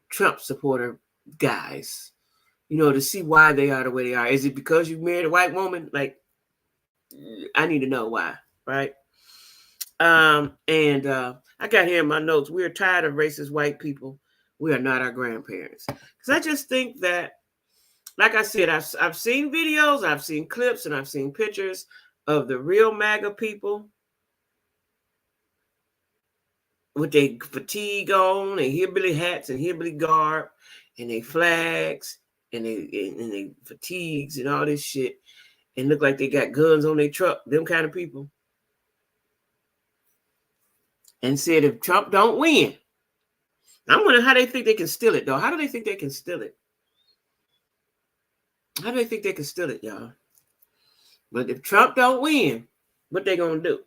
Trump supporter guys, you know, to see why they are the way they are. Is it because you married a white woman? Like, I need to know why, right? I got here in my notes, we're tired of racist white people. We are not our grandparents. Because I just think that, like I said, I've seen videos, I've seen clips, and I've seen pictures of the real MAGA people with their fatigue on, their hillbilly hats and hillbilly garb, and their flags, and they fatigues and all this shit, and look like they got guns on their truck, them kind of people. And said if Trump don't win, I'm wondering how they think they can steal it, though. How do they think they can steal it? How do they think they can steal it, y'all? But if Trump don't win, what they gonna do?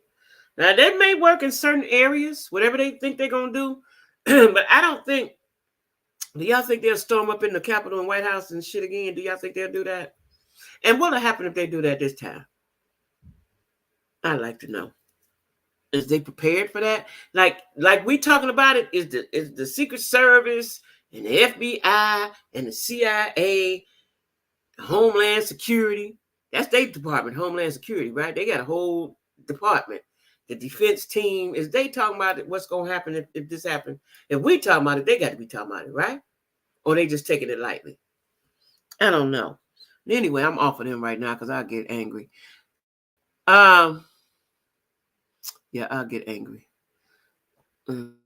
Now, they may work in certain areas, whatever they think they're gonna do, but I don't think. Do y'all think they'll storm up in the Capitol and White House and shit again? Do y'all think they'll do that? And what'll happen if they do that this time? I'd like to know. Is they prepared for that? Like we talking about it? Is the Secret Service and the FBI and the CIA, Homeland Security? That's their department, Homeland Security, right? They got a whole department. The defense team, is they talking about it, what's going to happen if this happens? If we talking about it, they got to be talking about it, right? Or they just taking it lightly? I don't know. Anyway, I'm off of them right now because I'll get angry. Yeah, I'll get angry. I'm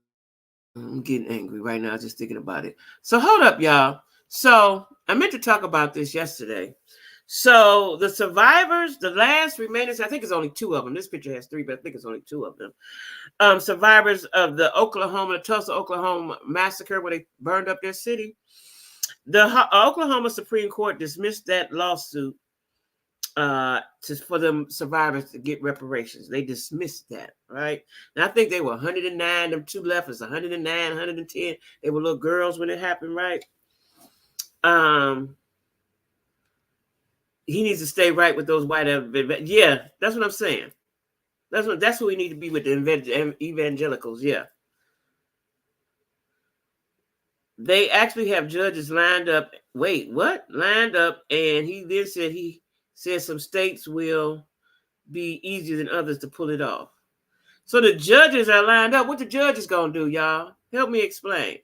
getting angry right now just thinking about it. So hold up, y'all. So I meant to talk about this yesterday. So the survivors, the last remainers, I think it's only 2 of them. This picture has 3, but I think it's only 2 of them. Survivors of the Tulsa, Oklahoma massacre where they burned up their city. The Oklahoma Supreme Court dismissed that lawsuit for them survivors to get reparations. They dismissed that, right? And I think they were 109. Them 2 left is 109, 110. They were little girls when it happened, right? He needs to stay right with those white. Yeah, that's what I'm saying. That's what we need to be with the evangelicals. Yeah. They actually have judges lined up. Wait, what? Lined up. And he then said some states will be easier than others to pull it off. So the judges are lined up. What the judges gonna do, y'all? Help me explain.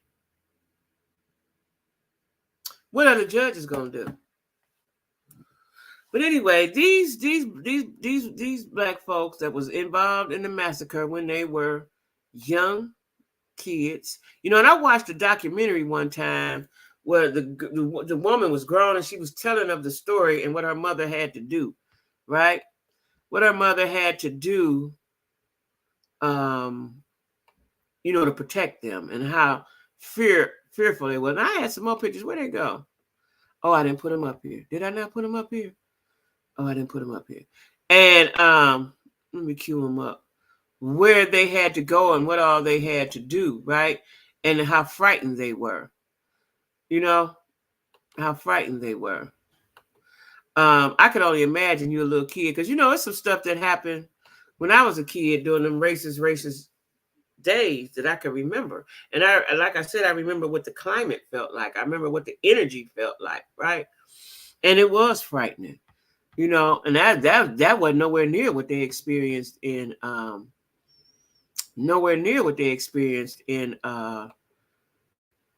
What are the judges gonna do? But anyway, these black folks that was involved in the massacre when they were young kids, and I watched a documentary one time where the woman was grown and she was telling of the story and what her mother had to do, right? What her mother had to do, to protect them and how fearful they were. And I had some more pictures. Where'd they go? Oh, I didn't put them up here. Did I not put them up here? Oh, I didn't put them up here. And let me cue them up. Where they had to go and what all they had to do, right? And how frightened they were. How frightened they were. I could only imagine you a little kid, because it's some stuff that happened when I was a kid during them racist days that I can remember. And like I said, I remember what the climate felt like. I remember what the energy felt like, right? And it was frightening. And that wasn't nowhere near what they experienced in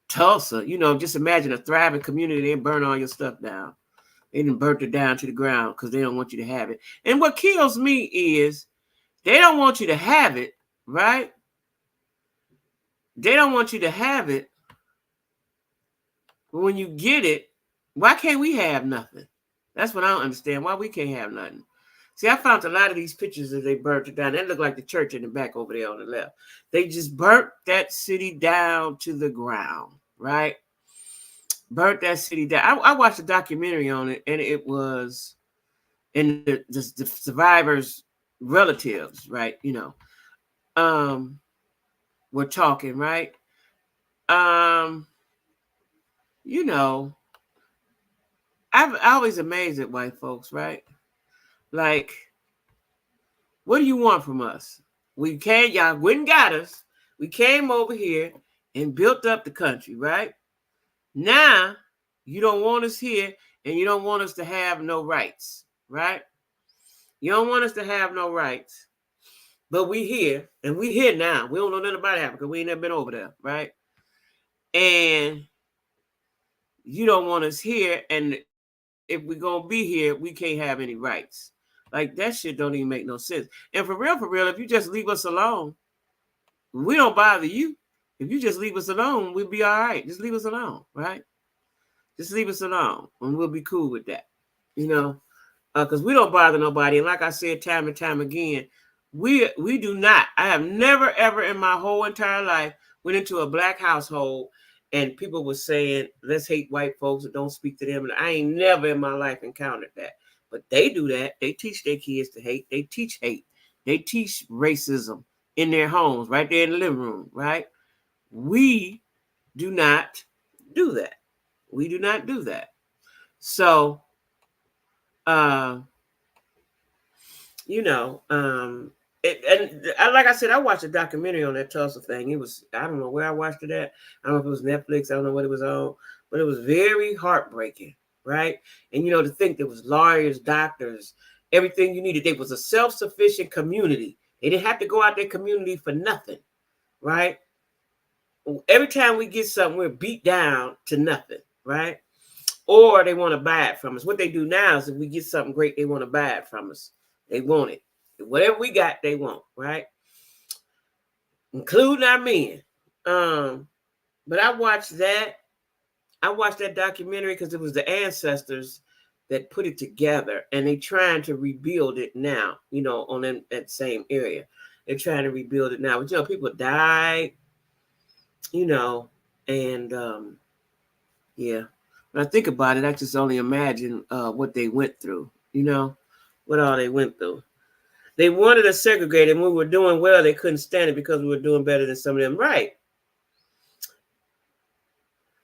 Tulsa. Just imagine a thriving community, they burn all your stuff down. They didn't burn it down to the ground because they don't want you to have it. And what kills me is they don't want you to have it, right? They don't want you to have it. But when you get it, why can't we have nothing? That's what I don't understand. Why we can't have nothing. See, I found a lot of these pictures that they burnt it down. They look like the church in the back over there on the left. They just burnt that city down to the ground, right? Burnt that city down. I watched a documentary on it, and it was in the survivors' relatives, right? We're talking, right? I'm always amazed at white folks, right? Like, what do you want from us? Y'all went and got us. We came over here and built up the country, right? Now, you don't want us here, and you don't want us to have no rights, right? You don't want us to have no rights. But we here, and we here now. We don't know nothing about Africa. We ain't never been over there, right? And you don't want us here, and if we're going to be here, we can't have any rights. Like, that shit don't even make no sense. And for real, if you just leave us alone, we don't bother you. If you just leave us alone, we'll be all right. Just leave us alone, right? Just leave us alone, and we'll be cool with that, because we don't bother nobody. And like I said time and time again, we do not. I have never, ever in my whole entire life went into a black household and people were saying, let's hate white folks and don't speak to them. And I ain't never in my life encountered that. But they do that. They teach their kids to hate. They teach hate. They teach racism in their homes, right there in the living room, right? We do not do that. We do not do that. So, like I said, I watched a documentary on that Tulsa thing. It was, I don't know where I watched it at. I don't know if it was Netflix. I don't know what it was on, but it was very heartbreaking, right? And, to think there was lawyers, doctors, everything you needed. It was a self-sufficient community. They didn't have to go out their community for nothing, right? Every time we get something, we're beat down to nothing, right? Or they want to buy it from us. What they do now is if we get something great, they want to buy it from us. They want it. Whatever we got, they want, right? Including our men. But I watched that. I watched that documentary because it was the ancestors that put it together, and they trying to rebuild it now, on that same area. They're trying to rebuild it now. But, people died, and yeah. When I think about it, I just only imagine what they went through, what all they went through. They wanted us segregated, and we were doing well. They couldn't stand it because we were doing better than some of them. Right.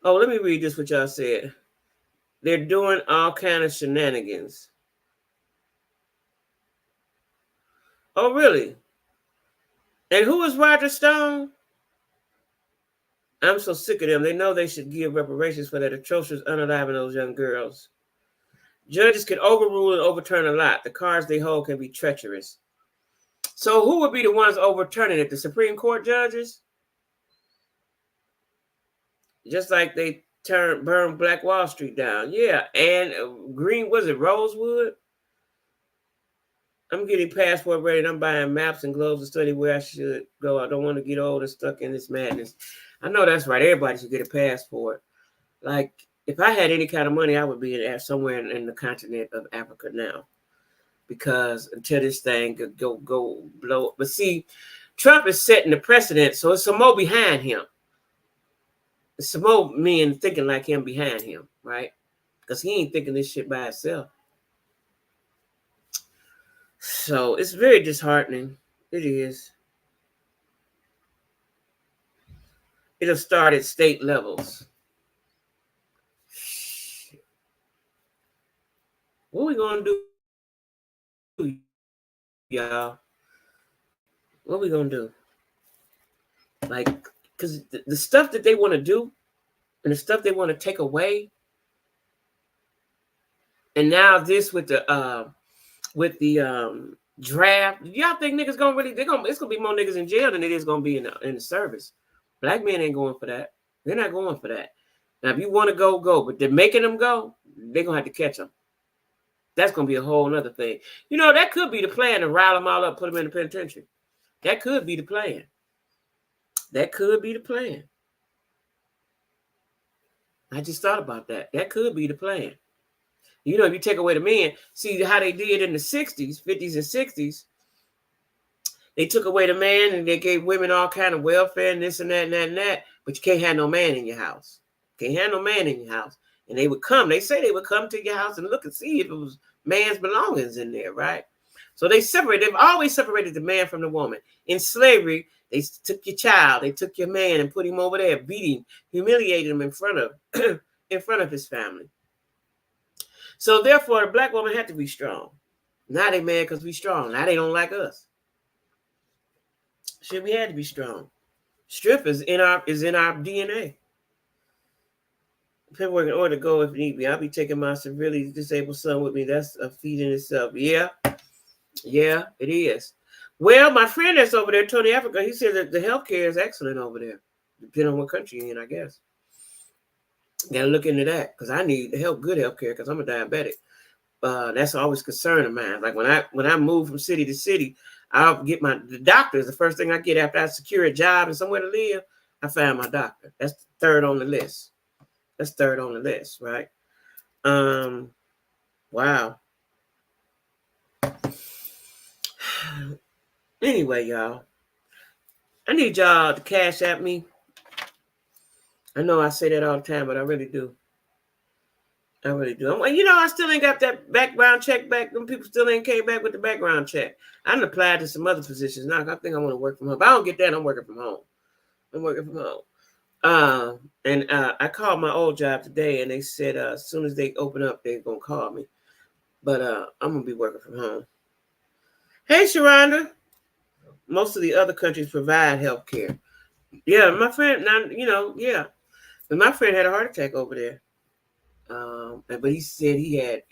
Oh, let me read this, what y'all said. They're doing all kind of shenanigans. Oh, really? And who is Roger Stone? I'm so sick of them. They know they should give reparations for that atrocious unaliving those young girls. Judges can overrule and overturn a lot. The cards they hold can be treacherous. So who would be the ones overturning it? The Supreme Court judges? Just like they burned Black Wall Street down. Yeah, and was it Rosewood? I'm getting passport ready. I'm buying maps and globes to study where I should go. I don't want to get old and stuck in this madness. I know that's right. Everybody should get a passport. Like, if I had any kind of money, I would be somewhere in the continent of Africa now. Because until this thing could go blow. But see, Trump is setting the precedent, so it's some more behind him. It's some more men thinking like him behind him, right? Because he ain't thinking this shit by himself. So it's very disheartening. It is. It'll start at state levels. What we gonna do, y'all? What we gonna do? Like, because the stuff that they want to do and the stuff they want to take away, and now this with the draft, y'all think niggas gonna really? It's gonna be more niggas in jail than it is gonna be in the service. Black men ain't going for that. They're not going for that. Now, if you want to go, but they're making them go, they're gonna have to catch them. That's gonna be a whole nother thing. That could be the plan to rile them all up, put them in the penitentiary. That could be the plan. That could be the plan. I just thought about that. That could be the plan. If you take away the men, see how they did in the 60s, 50s, and 60s. They took away the man and they gave women all kind of welfare and this and that and that and that. But you can't have no man in your house. Can't have no man in your house. And they would come. They say they would come to your house and look and see if it was man's belongings in there, right? So they've always separated the man from the woman. In slavery, they took your child, they took your man and put him over there, beat him, humiliated him in front of his family. So therefore, the black woman had to be strong. Now they mad because we strong. Now they don't like us. Shit, we had to be strong. Strength is in our DNA. Paperwork in order to go if need be. I'll be taking my severely disabled son with me. That's a feat in itself. Yeah, it is. Well, my friend that's over there, Tony Africa, he said that the healthcare is excellent over there, depending on what country you're in, I guess. Got to look into that because I need good healthcare because I'm a diabetic. That's always a concern of mine. Like when I move from city to city, I'll get the doctor is the first thing I get after I secure a job and somewhere to live. I find my doctor. That's third on the list. Right? Wow. Anyway, y'all, I need y'all to cash at me I know I say that all the time, but I really do. I really do. I still ain't got that background check back. Them people still ain't came back with the background check. I done applied to some other positions. Now I think I want to work from home. If I don't get that, I'm working from home. I'm working from home. I called my old job today, and they said as soon as they open up, they're gonna call me. But I'm gonna be working from home. Hey, Sharonda. Most of the other countries provide health care. Yeah, my friend. Now yeah. But my friend had a heart attack over there. But he said he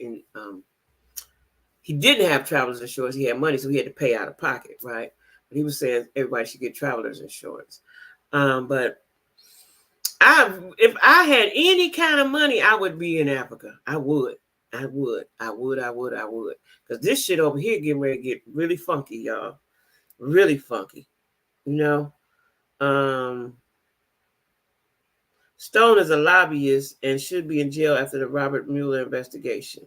didn't have travelers insurance. He had money, so he had to pay out of pocket, right? But he was saying everybody should get travelers insurance. But if I had any kind of money, I would be in Africa. I would. Because this shit over here getting ready to get really funky, y'all. Really funky. Stone is a lobbyist and should be in jail after the Robert Mueller investigation.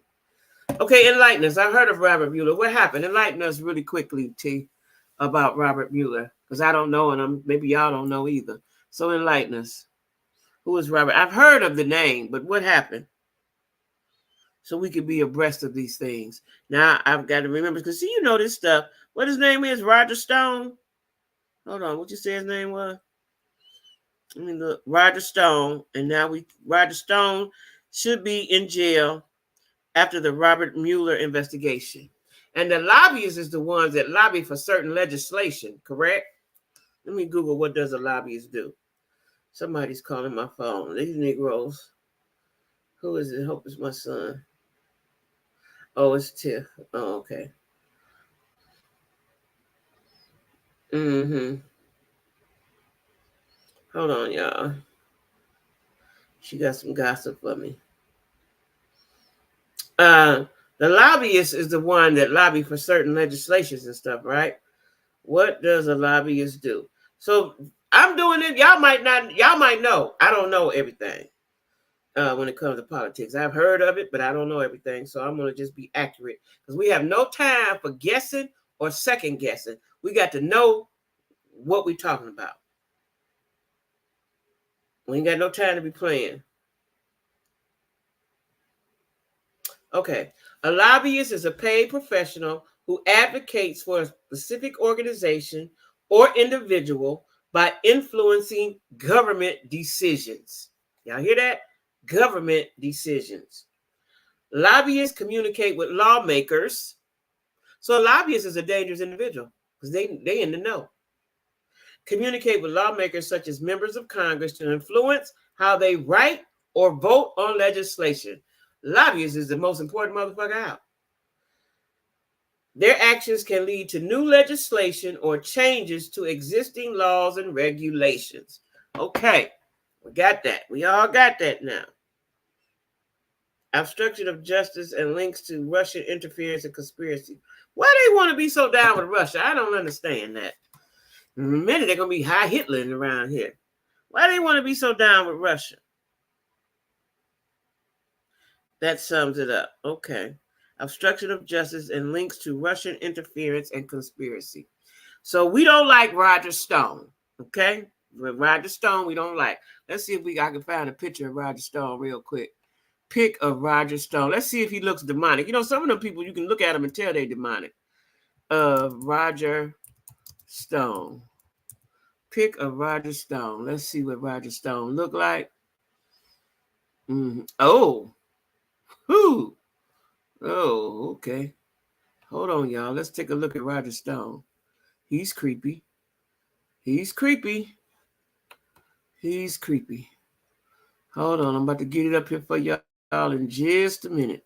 Okay, enlighten us. I heard of Robert Mueller. What happened? Enlighten us really quickly, T, about Robert Mueller. Because I don't know, and maybe y'all don't know either. So enlighten us. Who is Robert? I've heard of the name, but what happened? So we could be abreast of these things. Now I've got to remember, because see, this stuff. What his name is? Roger Stone? Hold on, what you say his name was? I mean, look, Roger Stone. And now Roger Stone should be in jail after the Robert Mueller investigation. And the lobbyists is the ones that lobby for certain legislation, correct? Let me Google what does a lobbyist do. Somebody's calling my phone. These Negroes. Who is it? Hope it's my son. Oh, it's Tiff. Oh, okay. Hold on, y'all. She got some gossip for me. The lobbyist is the one that lobby for certain legislations and stuff, right? What does a lobbyist do? So I'm doing it. Y'all might know. I don't know everything when it comes to politics. I've heard of it, but I don't know everything. So I'm going to just be accurate because we have no time for guessing or second guessing. We got to know what we're talking about. We ain't got no time to be playing. Okay. A lobbyist is a paid professional who advocates for a specific organization or individual by influencing government decisions. Y'all hear that? Government decisions. Lobbyists communicate with lawmakers. So a lobbyist is a dangerous individual because they in the know. Communicate with lawmakers such as members of Congress to influence how they write or vote on legislation. Lobbyists is the most important motherfucker out. Their actions can lead to new legislation or changes to existing laws and regulations. Okay, we got that. We all got that now. Obstruction of justice and links to Russian interference and conspiracy. Why they want to be so down with Russia? I don't understand that. In a minute, they're going to be high Hitler around here. Why do they want to be so down with Russia? That sums it up. Okay. Obstruction of justice and links to Russian interference and conspiracy. So we don't like Roger Stone. Okay. Roger Stone, we don't like. Let's see if I can find a picture of Roger Stone real quick. Pic of Roger Stone. Let's see if he looks demonic. Some of them people, you can look at them and tell they're demonic. Roger Stone. Pic of Roger Stone. Let's see what Roger Stone look like. Oh. Who? Oh, okay. Hold on, y'all. Let's take a look at Roger Stone. He's creepy. He's creepy. He's creepy. Hold on. I'm about to get it up here for y'all in just a minute.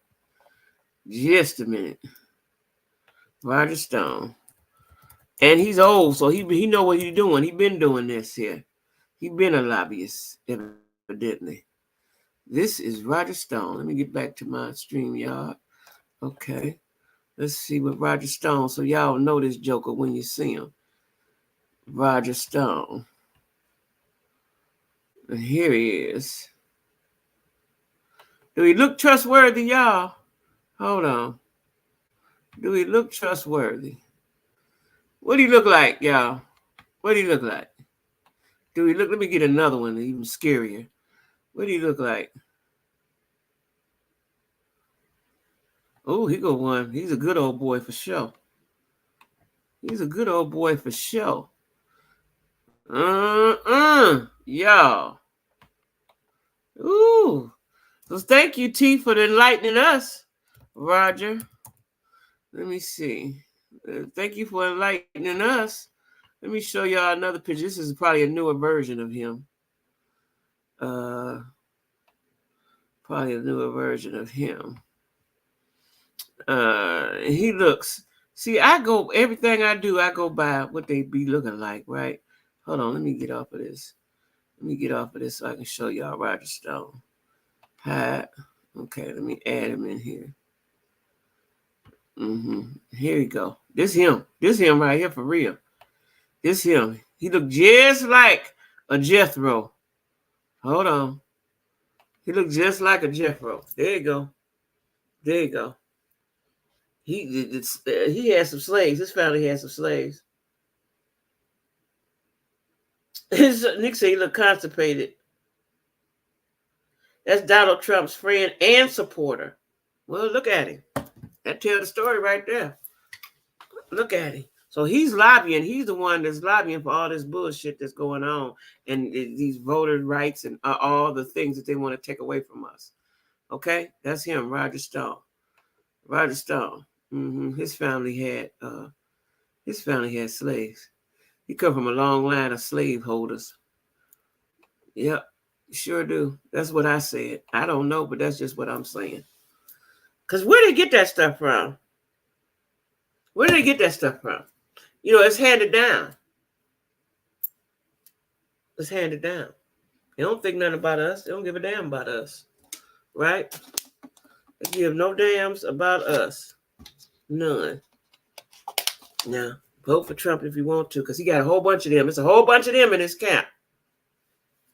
Just a minute. Roger Stone. And he's old, so he know what he's doing. He been doing this here. He been a lobbyist, evidently. This is Roger Stone. Let me get back to my StreamYard. Okay. Let's see what Roger Stone, so y'all know this joker when you see him. Roger Stone. And here he is. Do he look trustworthy, y'all? Hold on. Do he look trustworthy? What do he look like, y'all? What do he look like? Do he look? Let me get another one, even scarier. What do he look like? Oh, he go one. He's a good old boy for sure. He's a good old boy for sure. Y'all. Ooh. So thank you, T, for enlightening us, Roger. Let me see. Thank you for enlightening us. Let me show y'all another picture. This is probably a newer version of him. Probably a newer version of him. He looks. See, everything I do, I go by what they be looking like, right? Hold on, let me get off of this. Let me get off of this so I can show y'all Roger Stone. Hi. Okay, let me add him in here. Here we go. This him right here for real. This him. He look just like a Jethro. Hold on. He look just like a Jethro. There you go. There you go. He had some slaves. His family had some slaves. Nick said he looked constipated. That's Donald Trump's friend and supporter. Well, look at him. That tells the story right there. Look at him. So he's lobbying. He's the one that's lobbying for all this bullshit that's going on and these voter rights and all the things that they want to take away from us. Okay? That's him, Roger Stone. Roger Stone. His family had slaves. He come from a long line of slave holders. Yep, sure do. That's what I said. I don't know, but that's just what I'm saying. Because where did they get that stuff from? Where did they get that stuff from? You know, it's handed down. It's handed down. They don't think nothing about us. They don't give a damn about us. Right? They give no damns about us. None. Now, vote for Trump if you want to, because he got a whole bunch of them. It's a whole bunch of them in his camp.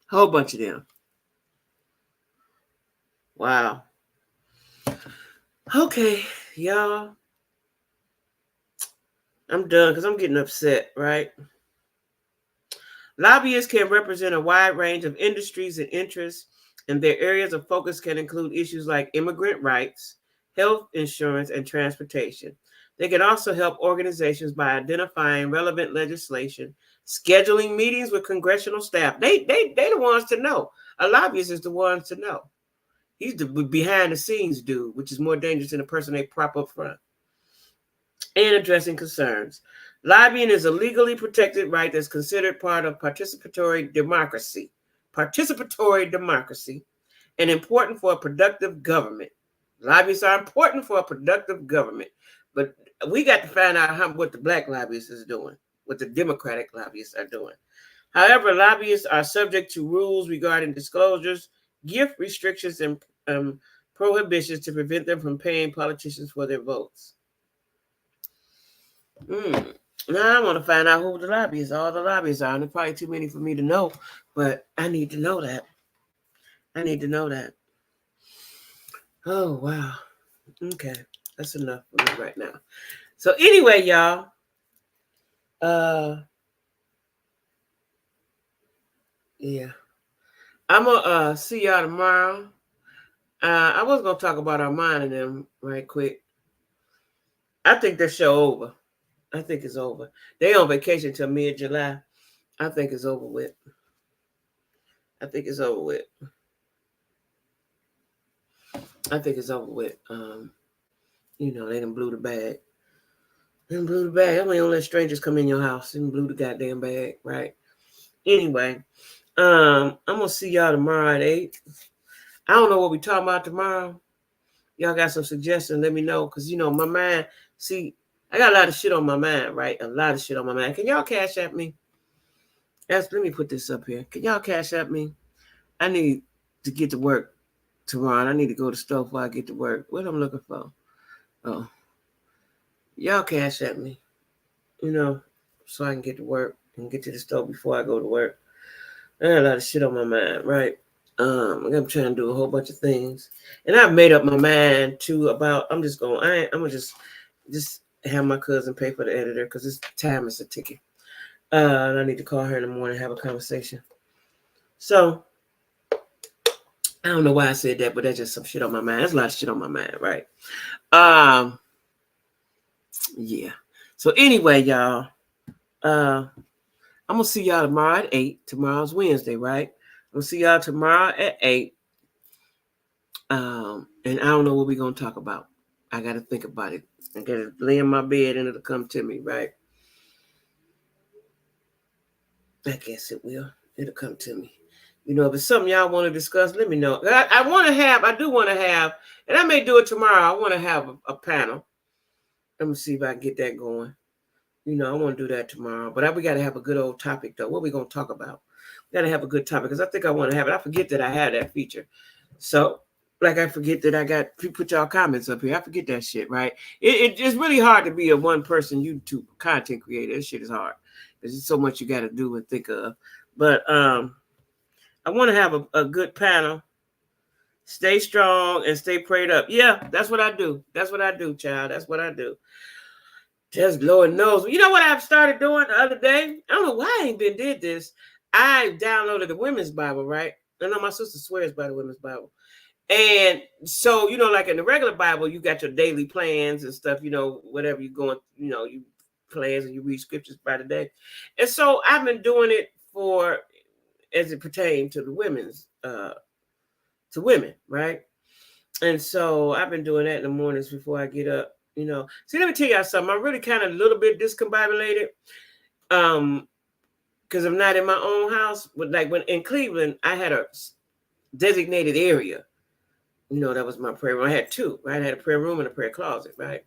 Whole bunch of them. Wow. Okay, y'all. I'm done because I'm getting upset, right? Lobbyists can represent a wide range of industries and interests, and their areas of focus can include issues like immigrant rights, health insurance, and transportation. They can also help organizations by identifying relevant legislation, scheduling meetings with congressional staff. They the ones to know. A lobbyist is the ones to know. He's the behind the scenes dude, which is more dangerous than the person they prop up front. And addressing concerns. Lobbying is a legally protected right that's considered part of participatory democracy. Participatory democracy, and important for a productive government. Lobbyists are important for a productive government, but we got to find out what the black lobbyists is doing, what the Democratic lobbyists are doing. However, lobbyists are subject to rules regarding disclosures, gift restrictions, and prohibitions to prevent them from paying politicians for their votes. Now I want to find out who the lobbyists are. All the lobbyists are, and there's probably too many for me to know, but I need to know that. I need to know that. Oh, wow. Okay. That's enough for me right now. So anyway, y'all. Yeah. I'm going to see y'all tomorrow. I was going to talk about Armand and them right quick. I think their show over. I think it's over. They on vacation till mid-July. I think it's over with. I think it's over with. I think it's over with. You know, they done blew the bag. They done blew the bag. I mean, don't let strangers come in your house. They done blew the goddamn bag, right? Anyway, I'm going to see y'all tomorrow at 8. I don't know what we talking about tomorrow. Y'all got some suggestions, let me know. Because, you know, my mind, see, I got a lot of shit on my mind, right? A lot of shit on my mind. Can y'all cash at me? Let me put this up here. Can y'all cash at me? I need to get to work tomorrow. I need to go to the store before I get to work. What I'm looking for? Oh. Y'all cash at me, you know, so I can get to work and get to the store before I go to work. I got a lot of shit on my mind, right? I'm trying to do a whole bunch of things. And I've made up my mind too about, I'm gonna just have my cousin pay for the editor because this time is a ticket. And I need to call her in the morning and have a conversation. So I don't know why I said that, but that's just some shit on my mind. There's a lot of shit on my mind, right? Yeah. So anyway, y'all, I'm gonna see y'all tomorrow at 8. Tomorrow's Wednesday, right? I'm gonna see y'all tomorrow at 8. And I don't know what we're gonna talk about. I gotta think about it. I gotta lay in my bed and it'll come to me, right? I guess it will. It'll come to me. You know, if it's something y'all want to discuss, let me know. I do want to have, and I may do it tomorrow. I want to have a panel. Let me see if I can get that going. You know, I want to do that tomorrow. But we got to have a good old topic, though. What are we going to talk about? We got to have a good topic because I think I want to have it. I forget that I had that feature. So, like, I forget that I got, put y'all comments up here. I forget that shit, right? It's really hard to be a one-person YouTube content creator. This shit is hard. There's so much you got to do and think of. But I want to have a good panel. Stay strong and stay prayed up. Yeah, that's what I do. That's what I do, child. That's what I do. Just Lord knows. You know what I've started doing the other day? I don't know why I ain't been did this. I downloaded the Women's Bible, right? I know my sister swears by the Women's Bible. And so, you know, like in the regular Bible, you got your daily plans and stuff, you know, whatever you're going, you know, you plans and you read scriptures by the day. And so I've been doing it for, as it pertains to the women's, to women, right? And so I've been doing that in the mornings before I get up, you know. See, let me tell y'all something. I'm really kind of a little bit discombobulated. Because I'm not in my own house. But like when in Cleveland, I had a designated area. You know, that was my prayer room. I had two, right? I had a prayer room and a prayer closet, right?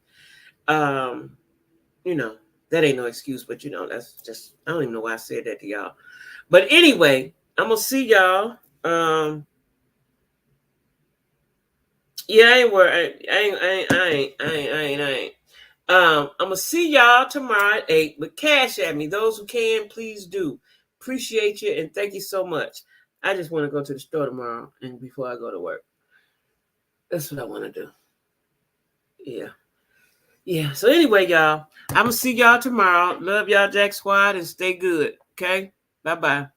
You know, that ain't no excuse, but you know, that's just, I don't even know why I said that to y'all. But anyway, I'm gonna see y'all. Yeah, I ain't worried. I ain't. I'm gonna see y'all tomorrow at 8. But cash at me. Those who can, please do. Appreciate you and thank you so much. I just want to go to the store tomorrow and before I go to work. That's what I want to do. Yeah. Yeah. So anyway, y'all, I'm gonna see y'all tomorrow. Love y'all, Jack Squad, and stay good. Okay. Bye-bye.